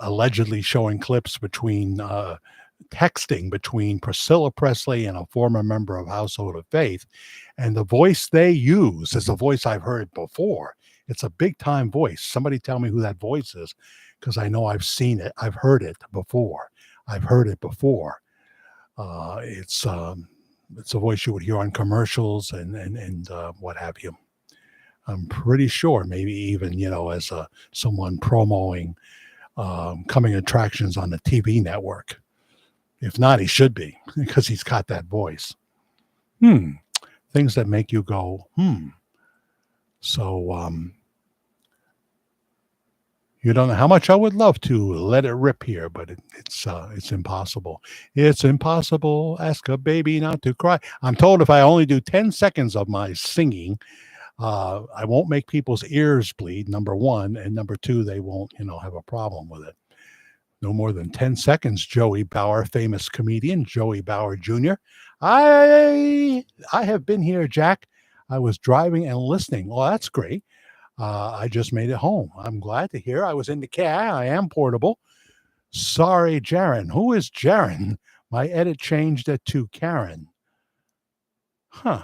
allegedly showing clips between texting between Priscilla Presley and a former member of Household of Faith, and the voice they use is a voice I've heard before. It's a big time voice. Somebody tell me who that voice is, because I know I've seen it. I've heard it before. It's a voice you would hear on commercials and what have you. I'm pretty sure, maybe even as someone promoting coming attractions on the TV network. If not, he should be, because he's got that voice. Things that make you go, So, you don't know how much I would love to let it rip here, but it's impossible. It's impossible. Ask a baby not to cry. I'm told if I only do 10 seconds of my singing, I won't make people's ears bleed, number one, and number two, they won't, have a problem with it. No more than 10 seconds, Joey Bauer, famous comedian, Joey Bauer Jr. I have been here, Jack. I was driving and listening. Well, that's great. I just made it home. I'm glad to hear. I was in the car. I am portable. Sorry, Jaren. Who is Jaren? My edit changed it to Karen. Huh.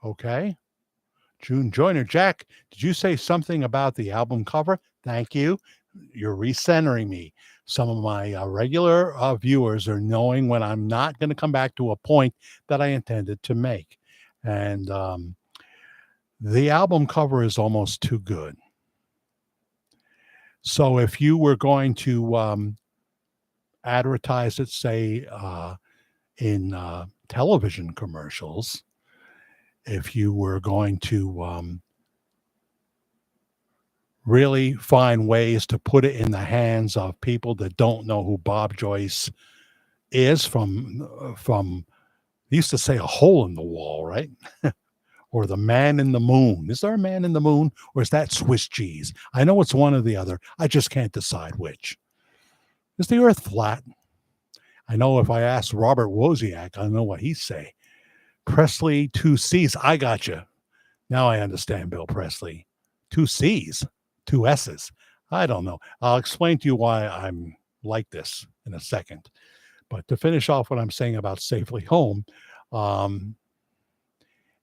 Okay. June Joyner. Jack, did you say something about the album cover? Thank you. You're recentering me. Some of my regular viewers are knowing when I'm not going to come back to a point that I intended to make. And the album cover is almost too good. So if you were going to advertise it, say, in television commercials, if you were going to really find ways to put it in the hands of people that don't know who Bob Joyce is from they used to say a hole in the wall, right? Or the man in the moon. Is there a man in the moon, or is that Swiss cheese? I know it's one or the other. I just can't decide which. Is the earth flat? I know if I ask Robert Wozniak, I know what he'd say. Presley, 2 C's. I got you. Now I understand, Bill Presley. 2 C's, 2 S's. I don't know. I'll explain to you why I'm like this in a second. But to finish off what I'm saying about Safely Home,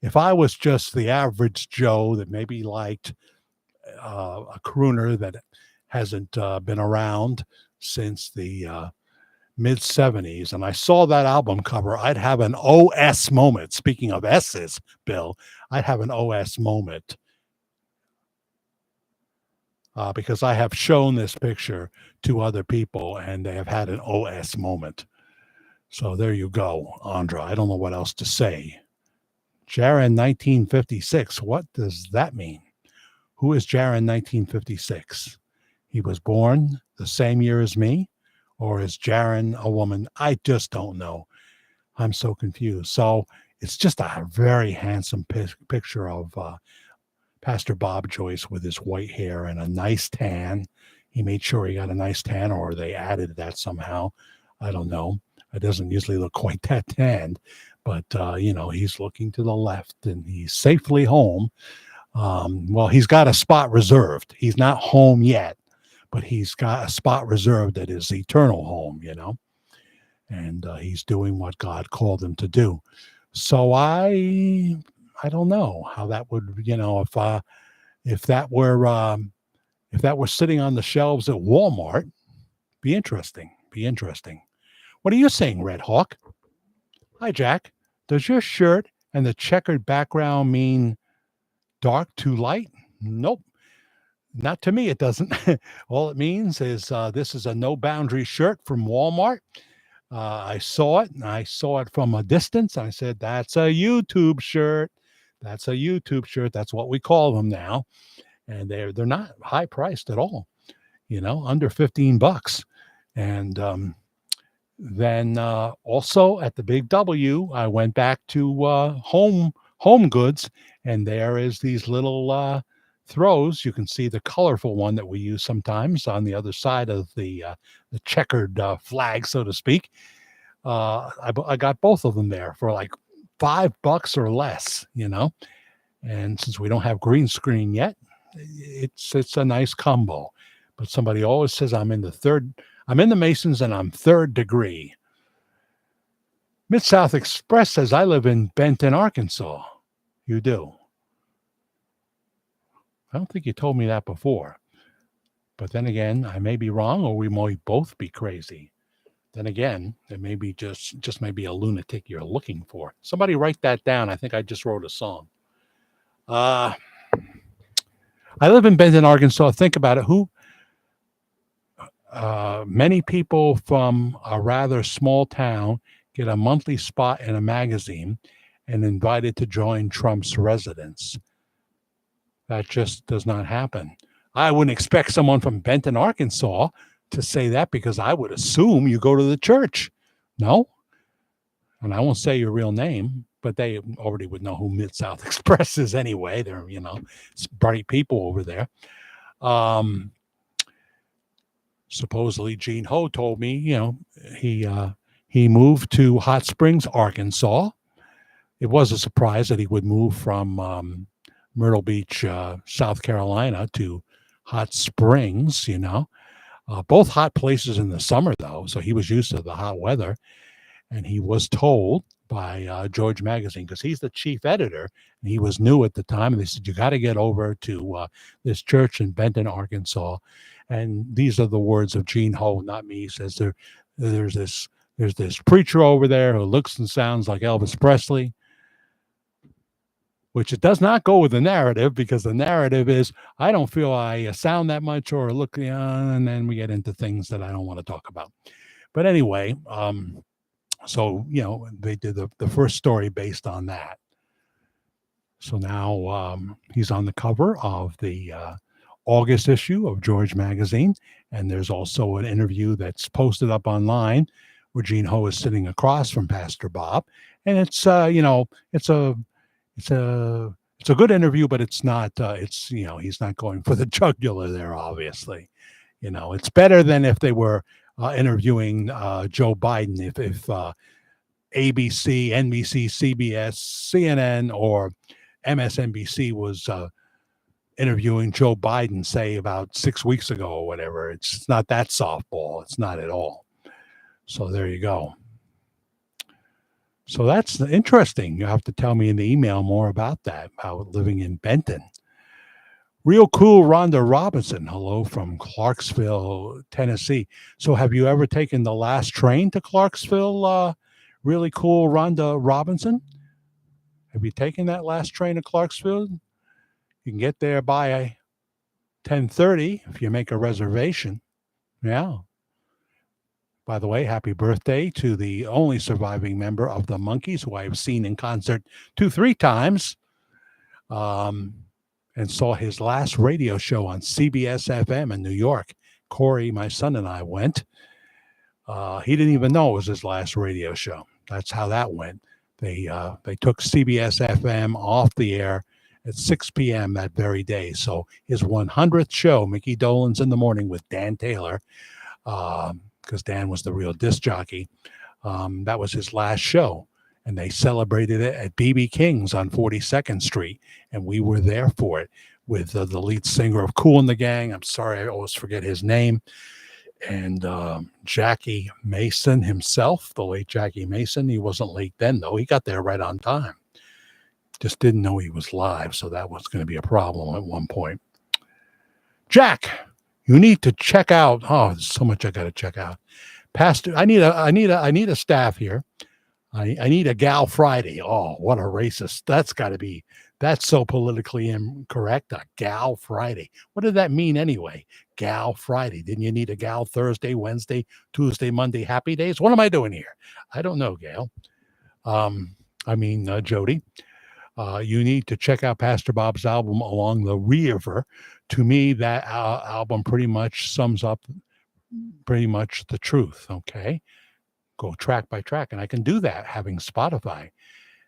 if I was just the average Joe that maybe liked a crooner that hasn't been around since the mid-'70s, and I saw that album cover, I'd have an OS moment. Speaking of S's, Bill, I'd have an OS moment. Because I have shown this picture to other people, and they have had an OS moment. So there you go, Andra. I don't know what else to say. Jaren 1956. What does that mean? Who is Jaren 1956? He was born the same year as me, or is Jaren a woman? I just don't know. I'm so confused. So it's just a very handsome picture of Pastor Bob Joyce with his white hair and a nice tan. He made sure he got a nice tan, or they added that somehow. I don't know. It doesn't usually look quite that tanned. But, he's looking to the left and he's safely home. Well, he's got a spot reserved. He's not home yet, but he's got a spot reserved that is eternal home, and he's doing what God called him to do. So I don't know how that would, if that were sitting on the shelves at Walmart, be interesting. What are you saying, Red Hawk? Hi, Jack. Does your shirt and the checkered background mean dark to light? Nope. Not to me, it doesn't. All it means is this is a no boundary shirt from Walmart. I saw it, and I saw it from a distance. I said, that's a YouTube shirt. That's a YouTube shirt. That's what we call them now. And they're not high priced at all, under $15. And then also at the Big W, I went back to Home Goods, and there is these little throws. You can see the colorful one that we use sometimes on the other side of the checkered flag, so to speak. I got both of them there for like $5 or less, And since we don't have green screen yet, it's a nice combo. But somebody always says I'm in the Masons and I'm 3rd degree. Mid-South Express says I live in Benton, Arkansas. You do. I don't think you told me that before. But then again, I may be wrong, or we might both be crazy. Then again, it may be just maybe a lunatic you're looking for. Somebody write that down. I think I just wrote a song. I live in Benton, Arkansas. Think about it. Many people from a rather small town get a monthly spot in a magazine and invited to join Trump's residence. That just does not happen. I wouldn't expect someone from Benton, Arkansas to say that because I would assume you go to the church. No? And I won't say your real name, but they already would know who Mid-South Express is anyway. They're, bright people over there. Supposedly Gene Ho told me, he moved to Hot Springs, Arkansas. It was a surprise that he would move from Myrtle Beach, South Carolina to Hot Springs, both hot places in the summer, though. So he was used to the hot weather. And he was told by George Magazine, because he's the chief editor, and he was new at the time. And they said, you got to get over to this church in Benton, Arkansas. And these are the words of Gene Ho, not me. He says there's this preacher over there who looks and sounds like Elvis Presley, which it does not go with the narrative, because the narrative is I don't feel I sound that much or look, and then we get into things that I don't want to talk about. But anyway, so, they did the first story based on that. So now he's on the cover of the August issue of George Magazine. And there's also an interview that's posted up online where Gene Ho is sitting across from Pastor Bob. And it's a good interview, but it's not, he's not going for the jugular there, obviously. It's better than if they were interviewing Joe Biden, if ABC, NBC, CBS, CNN, or MSNBC was interviewing Joe Biden, say, about 6 weeks ago or whatever. It's not that softball. It's not at all. So there you go. So that's interesting. You have to tell me in the email more about that, about living in Benton. Real cool Rhonda Robinson. Hello from Clarksville, Tennessee. So have you ever taken the last train to Clarksville? Really cool Rhonda Robinson. Have you taken that last train to Clarksville? You can get there by 10:30 if you make a reservation. Yeah. By the way, happy birthday to the only surviving member of the Monkees, who I've seen in concert 2-3 times. And saw his last radio show on CBS FM in New York. Corey, my son, and I went. He didn't even know it was his last radio show. That's how that went. They took CBS FM off the air at 6 p.m. that very day. So his 100th show, Mickey Dolenz in the Morning with Dan Taylor, because Dan was the real disc jockey, that was his last show. And they celebrated it at B.B. King's on 42nd Street. And we were there for it with the lead singer of Kool and the Gang. I'm sorry, I always forget his name. And Jackie Mason himself, the late Jackie Mason. He wasn't late then, though. He got there right on time. Just didn't know he was live, so that was going to be a problem at one point. Jack, you need to check out. Oh, there's so much I got to check out. Pastor, I need a staff here. I need a Gal Friday. Oh, what a racist. That's so politically incorrect. A Gal Friday. What did that mean anyway? Gal Friday. Didn't you need a Gal Thursday, Wednesday, Tuesday, Monday, happy days? What am I doing here? I don't know, Gail. Jody. You need to check out Pastor Bob's album, Along the River. To me, that album pretty much sums up pretty much the truth, okay? Go track by track, and I can do that having Spotify.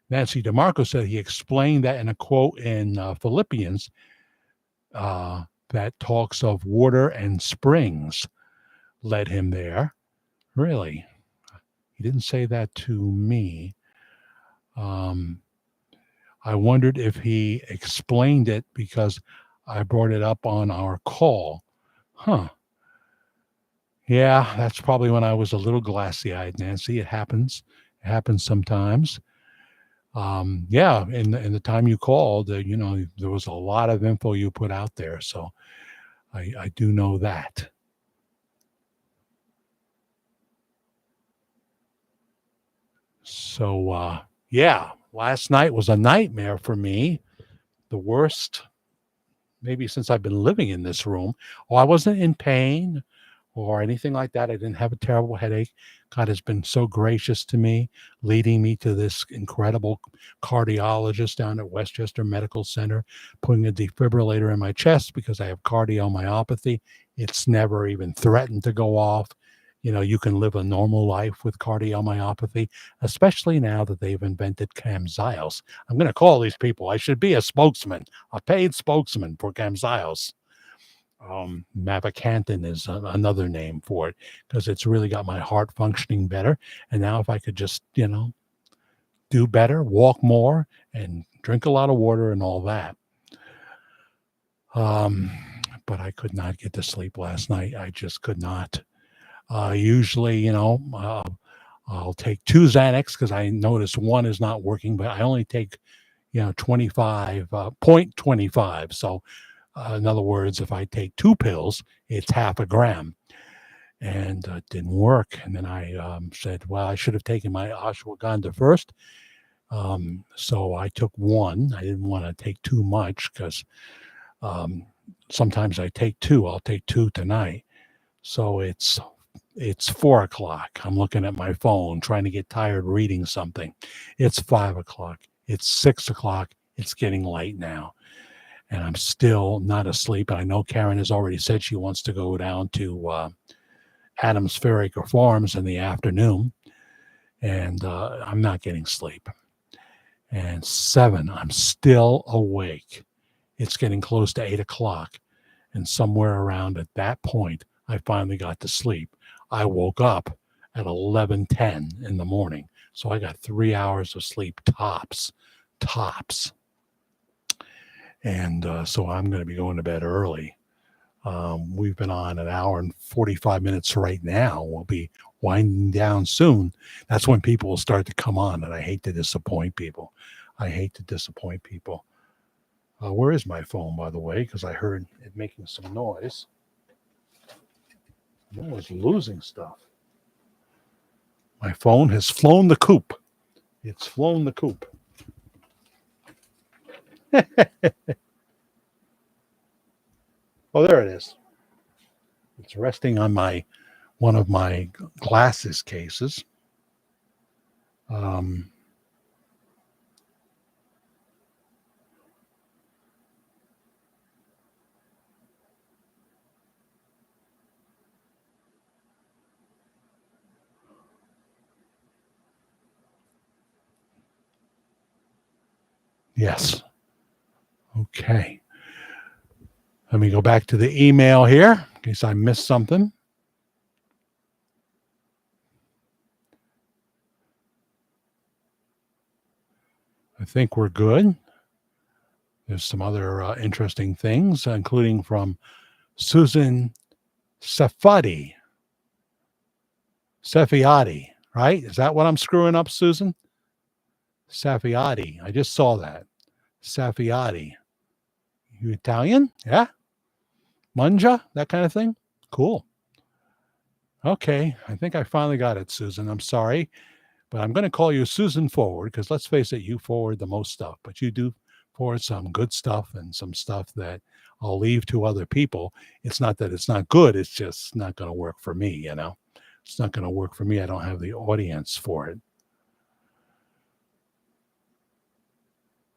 Nancy DeMarco said he explained that in a quote in Philippians that talks of water and springs led him there. Really? He didn't say that to me. I wondered if he explained it because I brought it up on our call. Huh. Yeah, that's probably when I was a little glassy-eyed, Nancy. It happens. It happens sometimes. In the time you called, there was a lot of info you put out there. So I do know that. So, last night was a nightmare for me. The worst maybe since I've been living in this room. Oh, I wasn't in pain or anything like that. I didn't have a terrible headache. God has been so gracious to me, leading me to this incredible cardiologist down at Westchester Medical Center, putting a defibrillator in my chest because I have cardiomyopathy. It's never even threatened to go off. You know, you can live a normal life with cardiomyopathy, especially now that they've invented Camzyos. I'm going to call these people. I should be a spokesman, a paid spokesman for Camzyos. Mavacamten is another name for it because it's really got my heart functioning better. And now if I could just, do better, walk more, and drink a lot of water and all that. But I could not get to sleep last night. I just could not. Usually, I'll take 2 Xanax because I noticed one is not working, but I only take, 0.25. So, in other words, if I take 2 pills, it's half a gram, and it didn't work. And then I said, well, I should have taken my ashwagandha first. So I took 1. I didn't want to take too much because sometimes I take 2. I'll take 2 tonight. So it's 4 o'clock. I'm looking at my phone, trying to get tired reading something. It's 5 o'clock. It's 6 o'clock. It's getting late now. And I'm still not asleep. I know Karen has already said she wants to go down to Adams Fairacre Farms in the afternoon. And I'm not getting sleep. And 7, I'm still awake. It's getting close to 8 o'clock. And somewhere around at that point, I finally got to sleep. I woke up at 11:10 in the morning. So I got 3 hours of sleep tops. And so I'm going to be going to bed early. We've been on an hour and 45 minutes right now. We'll be winding down soon. That's when people will start to come on, and I hate to disappoint people. Where is my phone, by the way? Because I heard it making some noise. I'm always losing stuff. My phone has flown the coop. It's flown the coop. Oh, there it is. It's resting on one of my glasses cases. Yes. Okay. Let me go back to the email here in case I missed something. I think we're good. There's some other interesting things, including from Susan Safiati, right? Is that what I'm screwing up, Susan? Safiati. I just saw that. Safiati. You Italian? Yeah? Munja? That kind of thing? Cool. Okay. I think I finally got it, Susan. I'm sorry. But I'm going to call you Susan Forward because let's face it, you forward the most stuff. But you do forward some good stuff and some stuff that I'll leave to other people. It's not that it's not good. It's just not going to work for me, It's not going to work for me. I don't have the audience for it.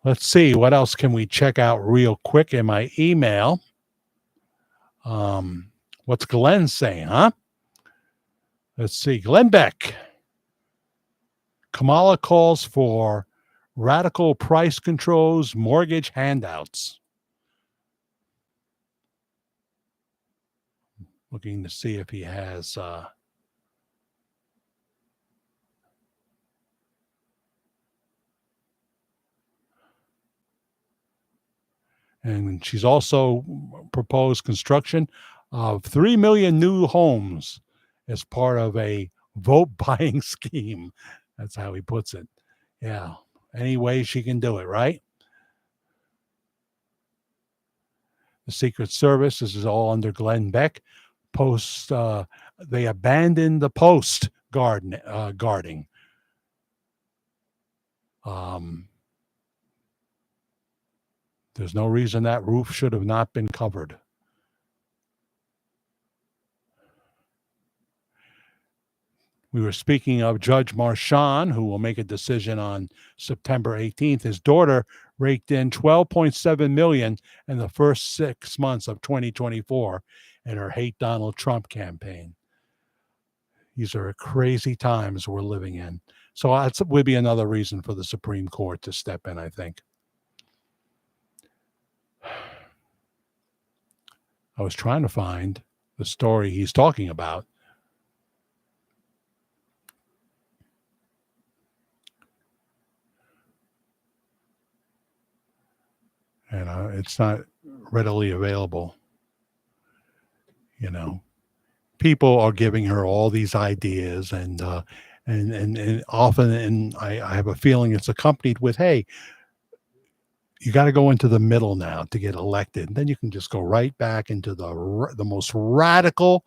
Let's see. What else can we check out real quick in my email? What's Glenn saying, huh? Let's see. Glenn Beck. Kamala calls for radical price controls, mortgage handouts. Looking to see if he has and she's also proposed construction of 3 million new homes as part of a vote buying scheme. That's how he puts it. Yeah. Any way she can do it, right? The Secret Service, this is all under Glenn Beck. They abandoned the post guarding. There's no reason that roof should have not been covered. We were speaking of Judge Marchand, who will make a decision on September 18th. His daughter raked in $12.7 million in the first 6 months of 2024 in her Hate Donald Trump campaign. These are crazy times we're living in. So that would be another reason for the Supreme Court to step in, I think. I was trying to find the story he's talking about. And it's not readily available. You know, people are giving her all these ideas, and often, and I have a feeling it's accompanied with, hey, you got to go into the middle now to get elected. And then you can just go right back into the most radical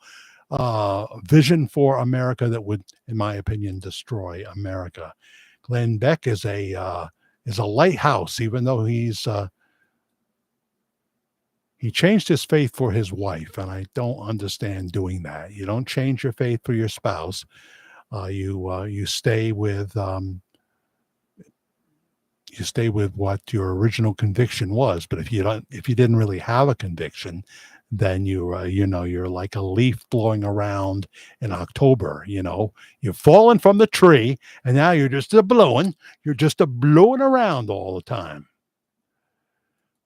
vision for America that would, in my opinion, destroy America. Glenn Beck is a lighthouse, even though he changed his faith for his wife, and I don't understand doing that. You don't change your faith for your spouse. You stay with what your original conviction was. But if you didn't really have a conviction, then you're like a leaf blowing around in October. You've fallen from the tree, and now you're just blowing around all the time.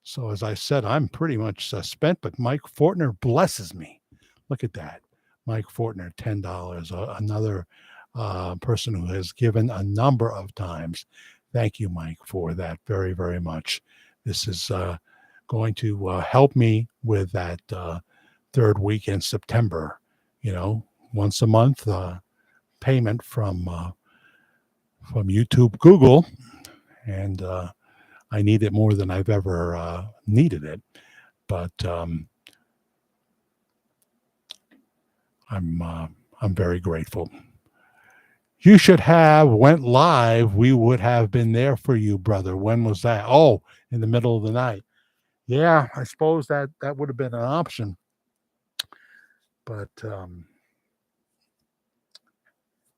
So as I said, I'm pretty much spent, but Mike Fortner blesses me. Look at that. Mike Fortner, $10, another person who has given a number of times. Thank you, Mike, for that very, very much. This is going to help me with that third week in September. Once a month payment from YouTube, Google, and I need it more than I've ever needed it, but I'm very grateful. You should have went live. We would have been there for you, brother. When was that? Oh, in the middle of the night. Yeah, I suppose that would have been an option. But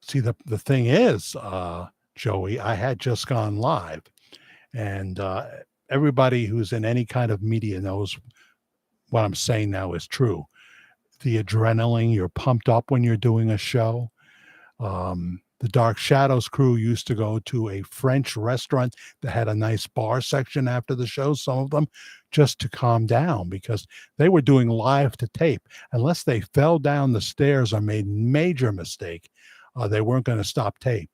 see, the thing is, Joey, I had just gone live. And everybody who's in any kind of media knows what I'm saying now is true. The adrenaline, you're pumped up when you're doing a show. The Dark Shadows crew used to go to a French restaurant that had a nice bar section after the show, some of them, just to calm down, because they were doing live to tape. Unless they fell down the stairs or made major mistake, they weren't going to stop tape.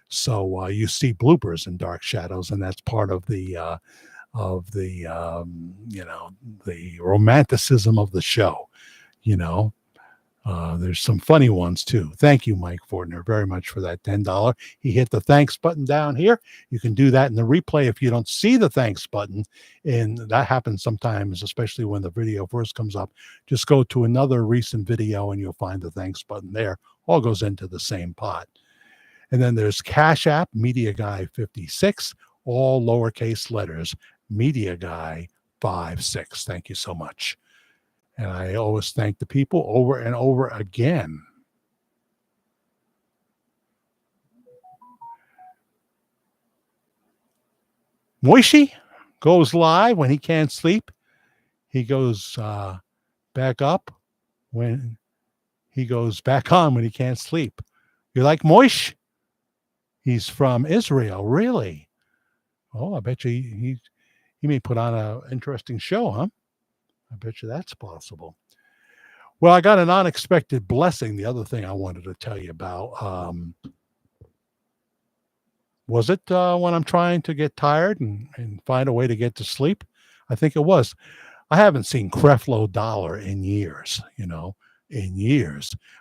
So you see bloopers in Dark Shadows, and that's part of the the romanticism of the show. There's some funny ones too. Thank you, Mike Fortner, very much for that $10. He hit the thanks button down here. You can do that in the replay if you don't see the thanks button, and that happens sometimes, especially when the video first comes up. Just go to another recent video and you'll find the thanks button there. All goes into the same pot. And then there's Cash App, Media Guy 56, all lowercase letters, Media Guy 56. Thank you so much. And I always thank the people over and over again. Moishi goes live when he can't sleep. He goes back up when he goes back on when he can't sleep. You like Moish? He's from Israel, really? Oh, I bet you he may put on an interesting show, huh? I bet you that's possible. Well, I got an unexpected blessing. The other thing I wanted to tell you about, was it when I'm trying to get tired and find a way to get to sleep? I think it was. I haven't seen Creflo Dollar in years,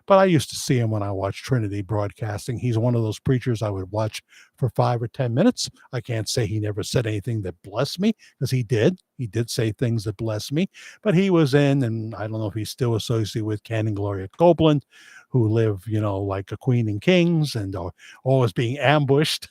but I used to see him when I watched Trinity Broadcasting. He's one of those preachers I would watch for 5 or 10 minutes. I can't say he never said anything that blessed me, because he did say things that blessed me, but he was in, and I don't know if he's still associated with Ken and Gloria Copeland, who live, like a queen and kings, and are always being ambushed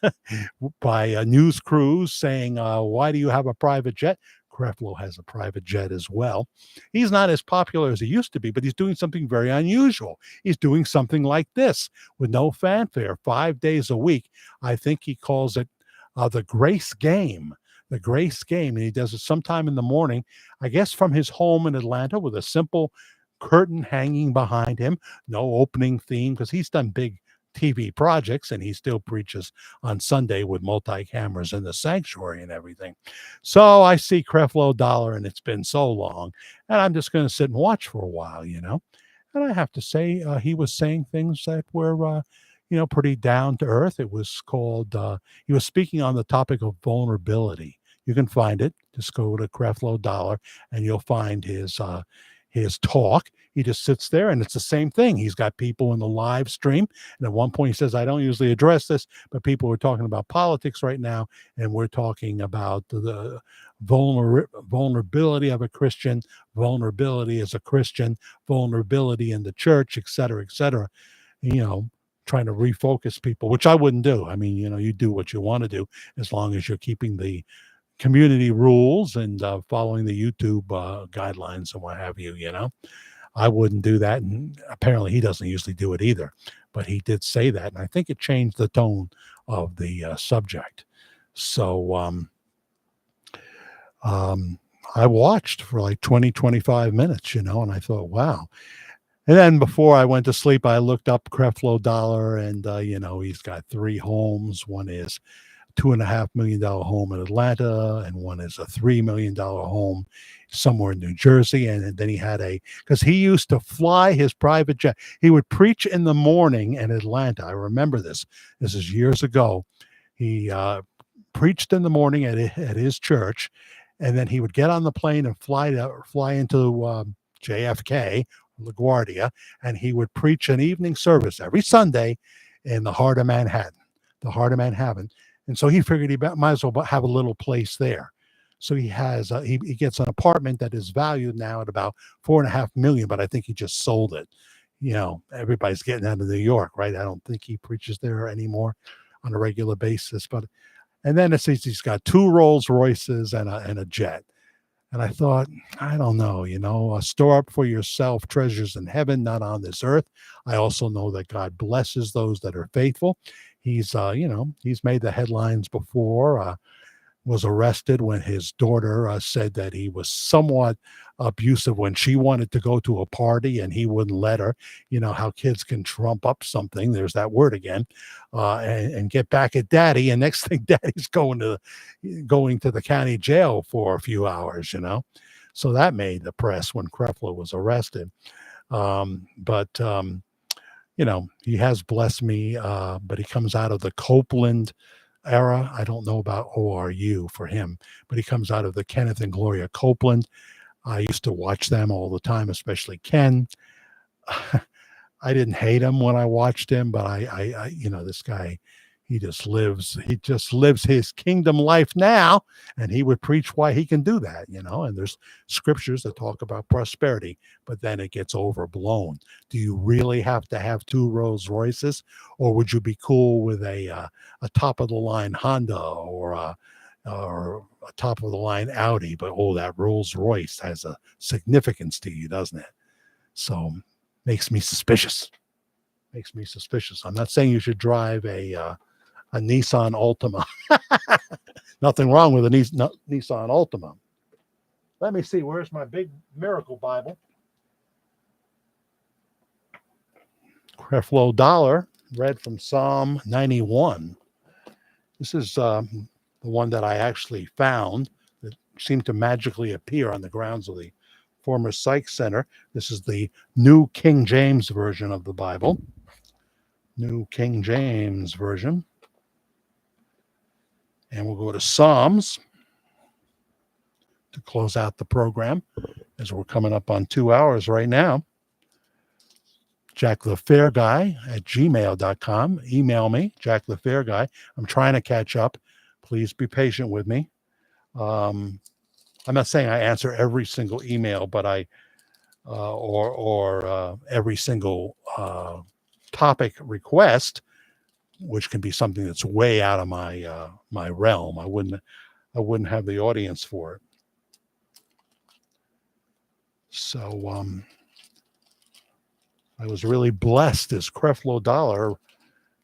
by news crews saying, why do you have a private jet? Creflo has a private jet as well. He's not as popular as he used to be, but he's doing something very unusual. He's doing something like this with no fanfare, 5 days a week. I think he calls it the Grace Game. The Grace Game. And he does it sometime in the morning, I guess from his home in Atlanta, with a simple curtain hanging behind him, no opening theme, because he's done big TV projects and he still preaches on Sunday with multi-cameras in the sanctuary and everything. So I see Creflo Dollar, and it's been so long, and I'm just going to sit and watch for a while. And I have to say, he was saying things that were, pretty down to earth. It was called, he was speaking on the topic of vulnerability. You can find it. Just go to Creflo Dollar and you'll find his talk. He just sits there, and it's the same thing. He's got people in the live stream. And at one point he says, I don't usually address this, but people are talking about politics right now. And we're talking about the vulnerability of a Christian, vulnerability as a Christian, vulnerability in the church, et cetera, trying to refocus people, which I wouldn't do. I mean, you do what you want to do as long as you're keeping the community rules and following the YouTube guidelines and what have you. I wouldn't do that, and apparently he doesn't usually do it either, but he did say that, and I think it changed the tone of the subject. So I watched for like 20-25 minutes, and I thought, wow. And then before I went to sleep, I looked up Creflo Dollar, and he's got 3 homes. One is $2.5 million home in Atlanta, and one is a $3 million home somewhere in New Jersey. And then he had because he used to fly his private jet. He would preach in the morning in Atlanta. I remember this. This is years ago. He preached in the morning at his church, and then he would get on the plane and fly into JFK, LaGuardia, and he would preach an evening service every Sunday in the heart of Manhattan. And so he figured he might as well have a little place there. So he has he gets an apartment that is valued now at about $4.5 million, but I think he just sold it. Everybody's getting out of New York, right? I don't think he preaches there anymore on a regular basis. And then it says he's got 2 Rolls Royces and a jet. And I thought, I don't know, store up for yourself treasures in heaven, not on this earth. I also know that God blesses those that are faithful. He's made the headlines before, was arrested when his daughter said that he was somewhat abusive when she wanted to go to a party and he wouldn't let her. How kids can trump up something. There's that word again, and get back at daddy. And next thing, daddy's going to the county jail for a few hours, So that made the press when Creflo was arrested. He has blessed me, but he comes out of the Copeland era. I don't know about ORU for him, but he comes out of the Kenneth and Gloria Copeland. I used to watch them all the time, especially Ken. I didn't hate him when I watched him, but I this guy, he just lives his kingdom life now, and he would preach why he can do that, and there's scriptures that talk about prosperity, but then it gets overblown. Do you really have to have 2 Rolls Royces, or would you be cool with a top of the line Honda or a top of the line Audi? But that Rolls Royce has a significance to you, doesn't it? So makes me suspicious. I'm not saying you should drive a Nissan Altima. Nothing wrong with a Nissan Altima. Let me see. Where's my big miracle Bible? Creflo Dollar, read from Psalm 91. This is the one that I actually found that seemed to magically appear on the grounds of the former Psych Center. This is the New King James Version of the Bible. New King James Version. And we'll go to Psalms to close out the program, as we're coming up on 2 hours right now. jackthefairguy@gmail.com. Email me, jackthefairguy. I'm trying to catch up. Please be patient with me. I'm not saying I answer every single email, but every single topic request, which can be something that's way out of my my realm. I wouldn't have the audience for it. So I was really blessed as Creflo Dollar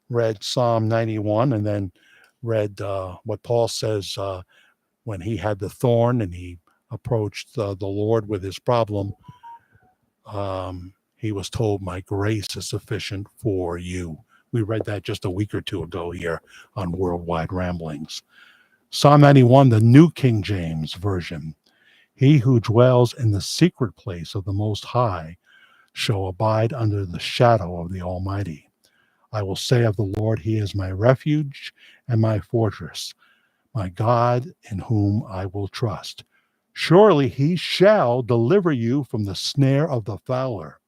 read Psalm 91 and then read what Paul says when he had the thorn and he approached the Lord with his problem. He was told, my grace is sufficient for you. We read that just a week or two ago here on Worldwide Ramblings. Psalm 91, the New King James Version. He who dwells in the secret place of the Most High shall abide under the shadow of the Almighty. I will say of the Lord, he is my refuge and my fortress, my God in whom I will trust. Surely he shall deliver you from the snare of the fowler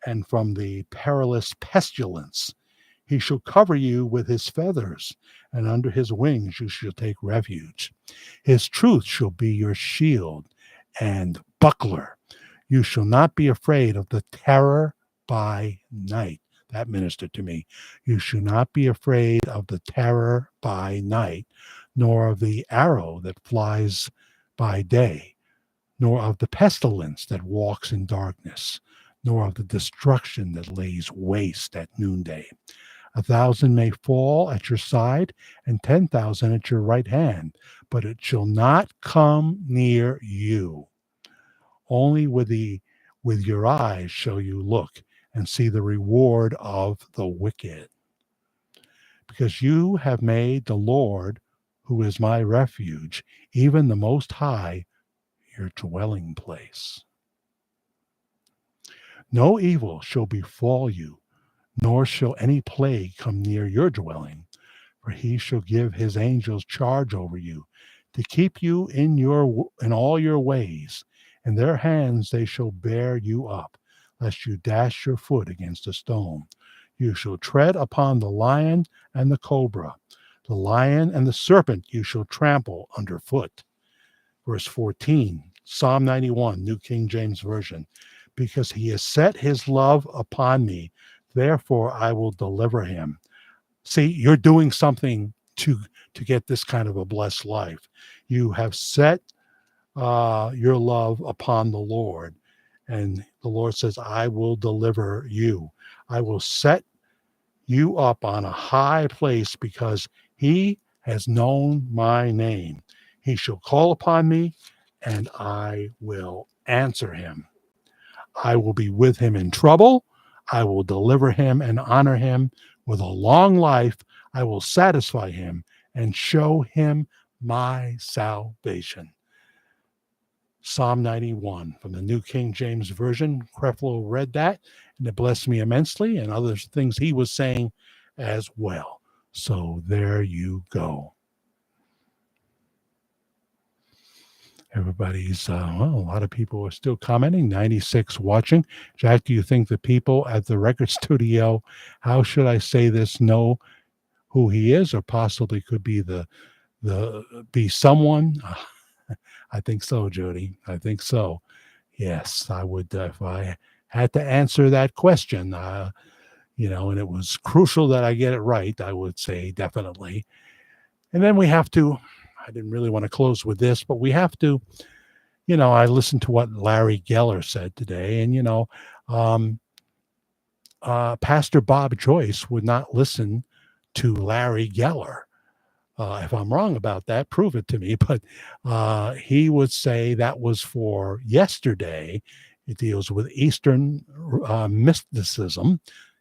and from the perilous pestilence. He shall cover you with his feathers, and under his wings you shall take refuge. His truth shall be your shield and buckler. You shall not be afraid of the terror by night. That ministered to me. You shall not be afraid of the terror by night, nor of the arrow that flies by day, nor of the pestilence that walks in darkness, nor of the destruction that lays waste at noonday. 1,000 may fall at your side, and 10,000 at your right hand, but it shall not come near you. Only with your eyes shall you look and see the reward of the wicked. Because you have made the Lord, who is my refuge, even the Most High, your dwelling place. No evil shall befall you, nor shall any plague come near your dwelling, for he shall give his angels charge over you, to keep you in all your ways. In their hands they shall bear you up, lest you dash your foot against a stone. You shall tread upon the lion and the cobra. The lion and the serpent you shall trample underfoot. Verse 14, Psalm 91, New King James Version. Because he has set his love upon me, therefore I will deliver him. See, you're doing something to get this kind of a blessed life. You have set your love upon the Lord, and the Lord says, I will deliver you. I will set you up on a high place because he has known my name. He shall call upon me, and I will answer him. I will be with him in trouble. I will deliver him and honor him. With a long life, I will satisfy him and show him my salvation. Psalm 91 from the New King James Version. Creflo read that, and it blessed me immensely, and other things he was saying as well. So there you go. Everybody's, a lot of people are still commenting, 96 watching. Jack, do you think the people at the record studio, how should I say this, know who he is, or possibly could be be someone? I think so, Jody. I think so. Yes, I would, if I had to answer that question, and it was crucial that I get it right, I would say definitely. And then we have to, I didn't really want to close with this, but we have to, I listened to what Larry Geller said today, and, Pastor Bob Joyce would not listen to Larry Geller. If I'm wrong about that, prove it to me. But he would say that was for yesterday. It deals with Eastern mysticism,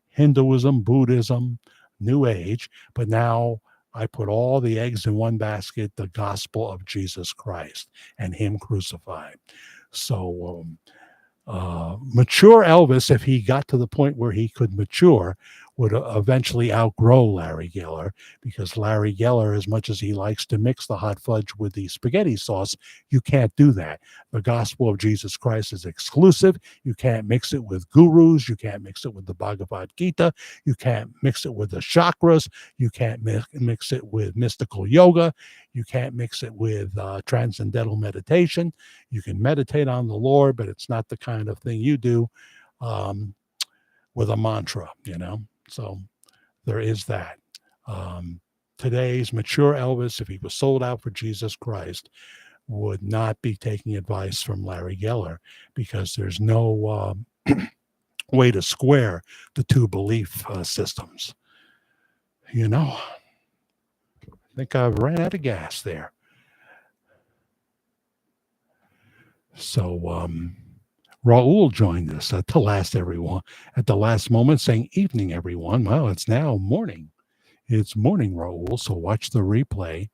Hinduism, Buddhism, New Age. But now I put all the eggs in one basket, the gospel of Jesus Christ and him crucified. So mature Elvis, if he got to the point where he could mature, would eventually outgrow Larry Geller, because Larry Geller, as much as he likes to mix the hot fudge with the spaghetti sauce, you can't do that. The gospel of Jesus Christ is exclusive. You can't mix it with gurus. You can't mix it with the Bhagavad Gita. You can't mix it with the chakras. You can't mix it with mystical yoga. You can't mix it with transcendental meditation. You can meditate on the Lord, but it's not the kind of thing you do. with a mantra, So there is that. Today's mature Elvis, if he was sold out for Jesus Christ, would not be taking advice from Larry Geller, because there's no way to square the two belief systems. I think I've ran out of gas there. So Raul joined us at the last moment, saying, "Evening, everyone." Well, it's now morning. It's morning, Raul. So watch the replay.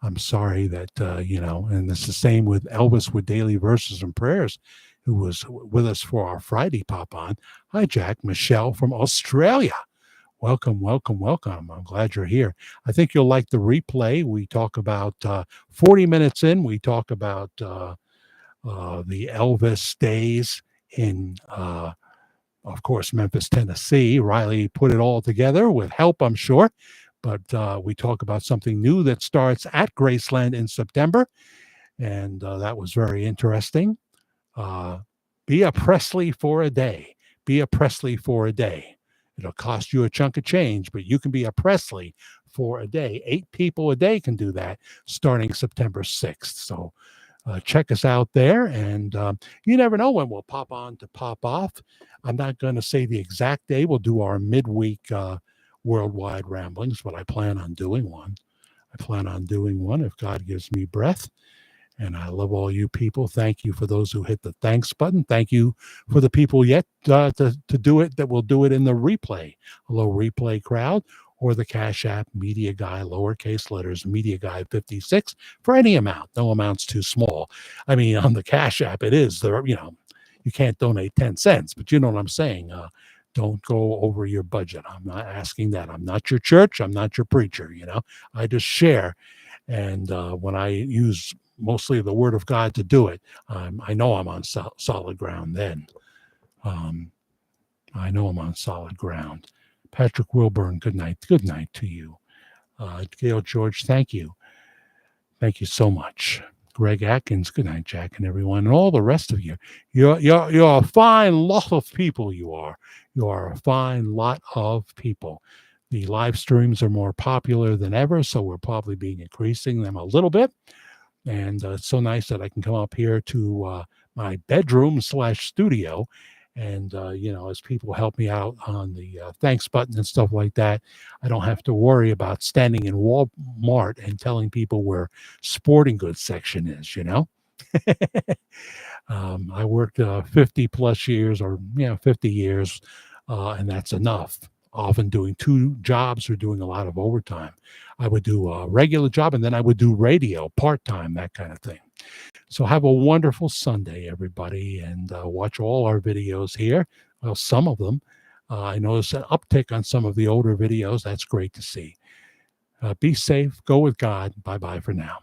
I'm sorry that, and it's the same with Elvis with Daily Verses and Prayers, who was with us for our Friday pop on. Hi, Jack. Michelle from Australia. Welcome, welcome, welcome. I'm glad you're here. I think you'll like the replay. We talk about 40 minutes in, we talk about the Elvis days in, of course, Memphis, Tennessee. Riley put it all together with help, I'm sure. But we talk about something new that starts at Graceland in September. And that was very interesting. Be a Presley for a day. Be a Presley for a day. It'll cost you a chunk of change, but you can be a Presley for a day. 8 people a day can do that starting September 6th. So check us out there. And you never know when we'll pop on to pop off. I'm not going to say the exact day. We'll do our midweek worldwide ramblings, but I plan on doing one. If God gives me breath. And I love all you people. Thank you for those who hit the thanks button. Thank you for the people yet to do it, that will do it in the replay. Hello, replay crowd, or the Cash App Media Guy, lowercase letters, Media Guy 56, for any amount. No amount's too small. I mean, on the Cash App, it is there. You can't donate 10 cents, but you know what I'm saying. Don't go over your budget. I'm not asking that. I'm not your church. I'm not your preacher. I just share. And when I use mostly the Word of God to do it, I know I'm on solid ground then. I know I'm on solid ground. Patrick Wilburn, good night. Good night to you. Gail George, thank you. Thank you so much. Greg Atkins, good night, Jack, and everyone, and all the rest of you. You're a fine lot of people, you are. You are a fine lot of people. The live streams are more popular than ever, so we're probably increasing them a little bit. And it's so nice that I can come up here to my bedroom / studio. And, as people help me out on the thanks button and stuff like that, I don't have to worry about standing in Walmart and telling people where sporting goods section is, I worked 50 plus years, or 50 years, and that's enough. Often doing 2 jobs or doing a lot of overtime. I would do a regular job, and then I would do radio part-time, that kind of thing. So have a wonderful Sunday, everybody, and watch all our videos here. Well, some of them. I noticed an uptick on some of the older videos. That's great to see. Be safe. Go with God. Bye-bye for now.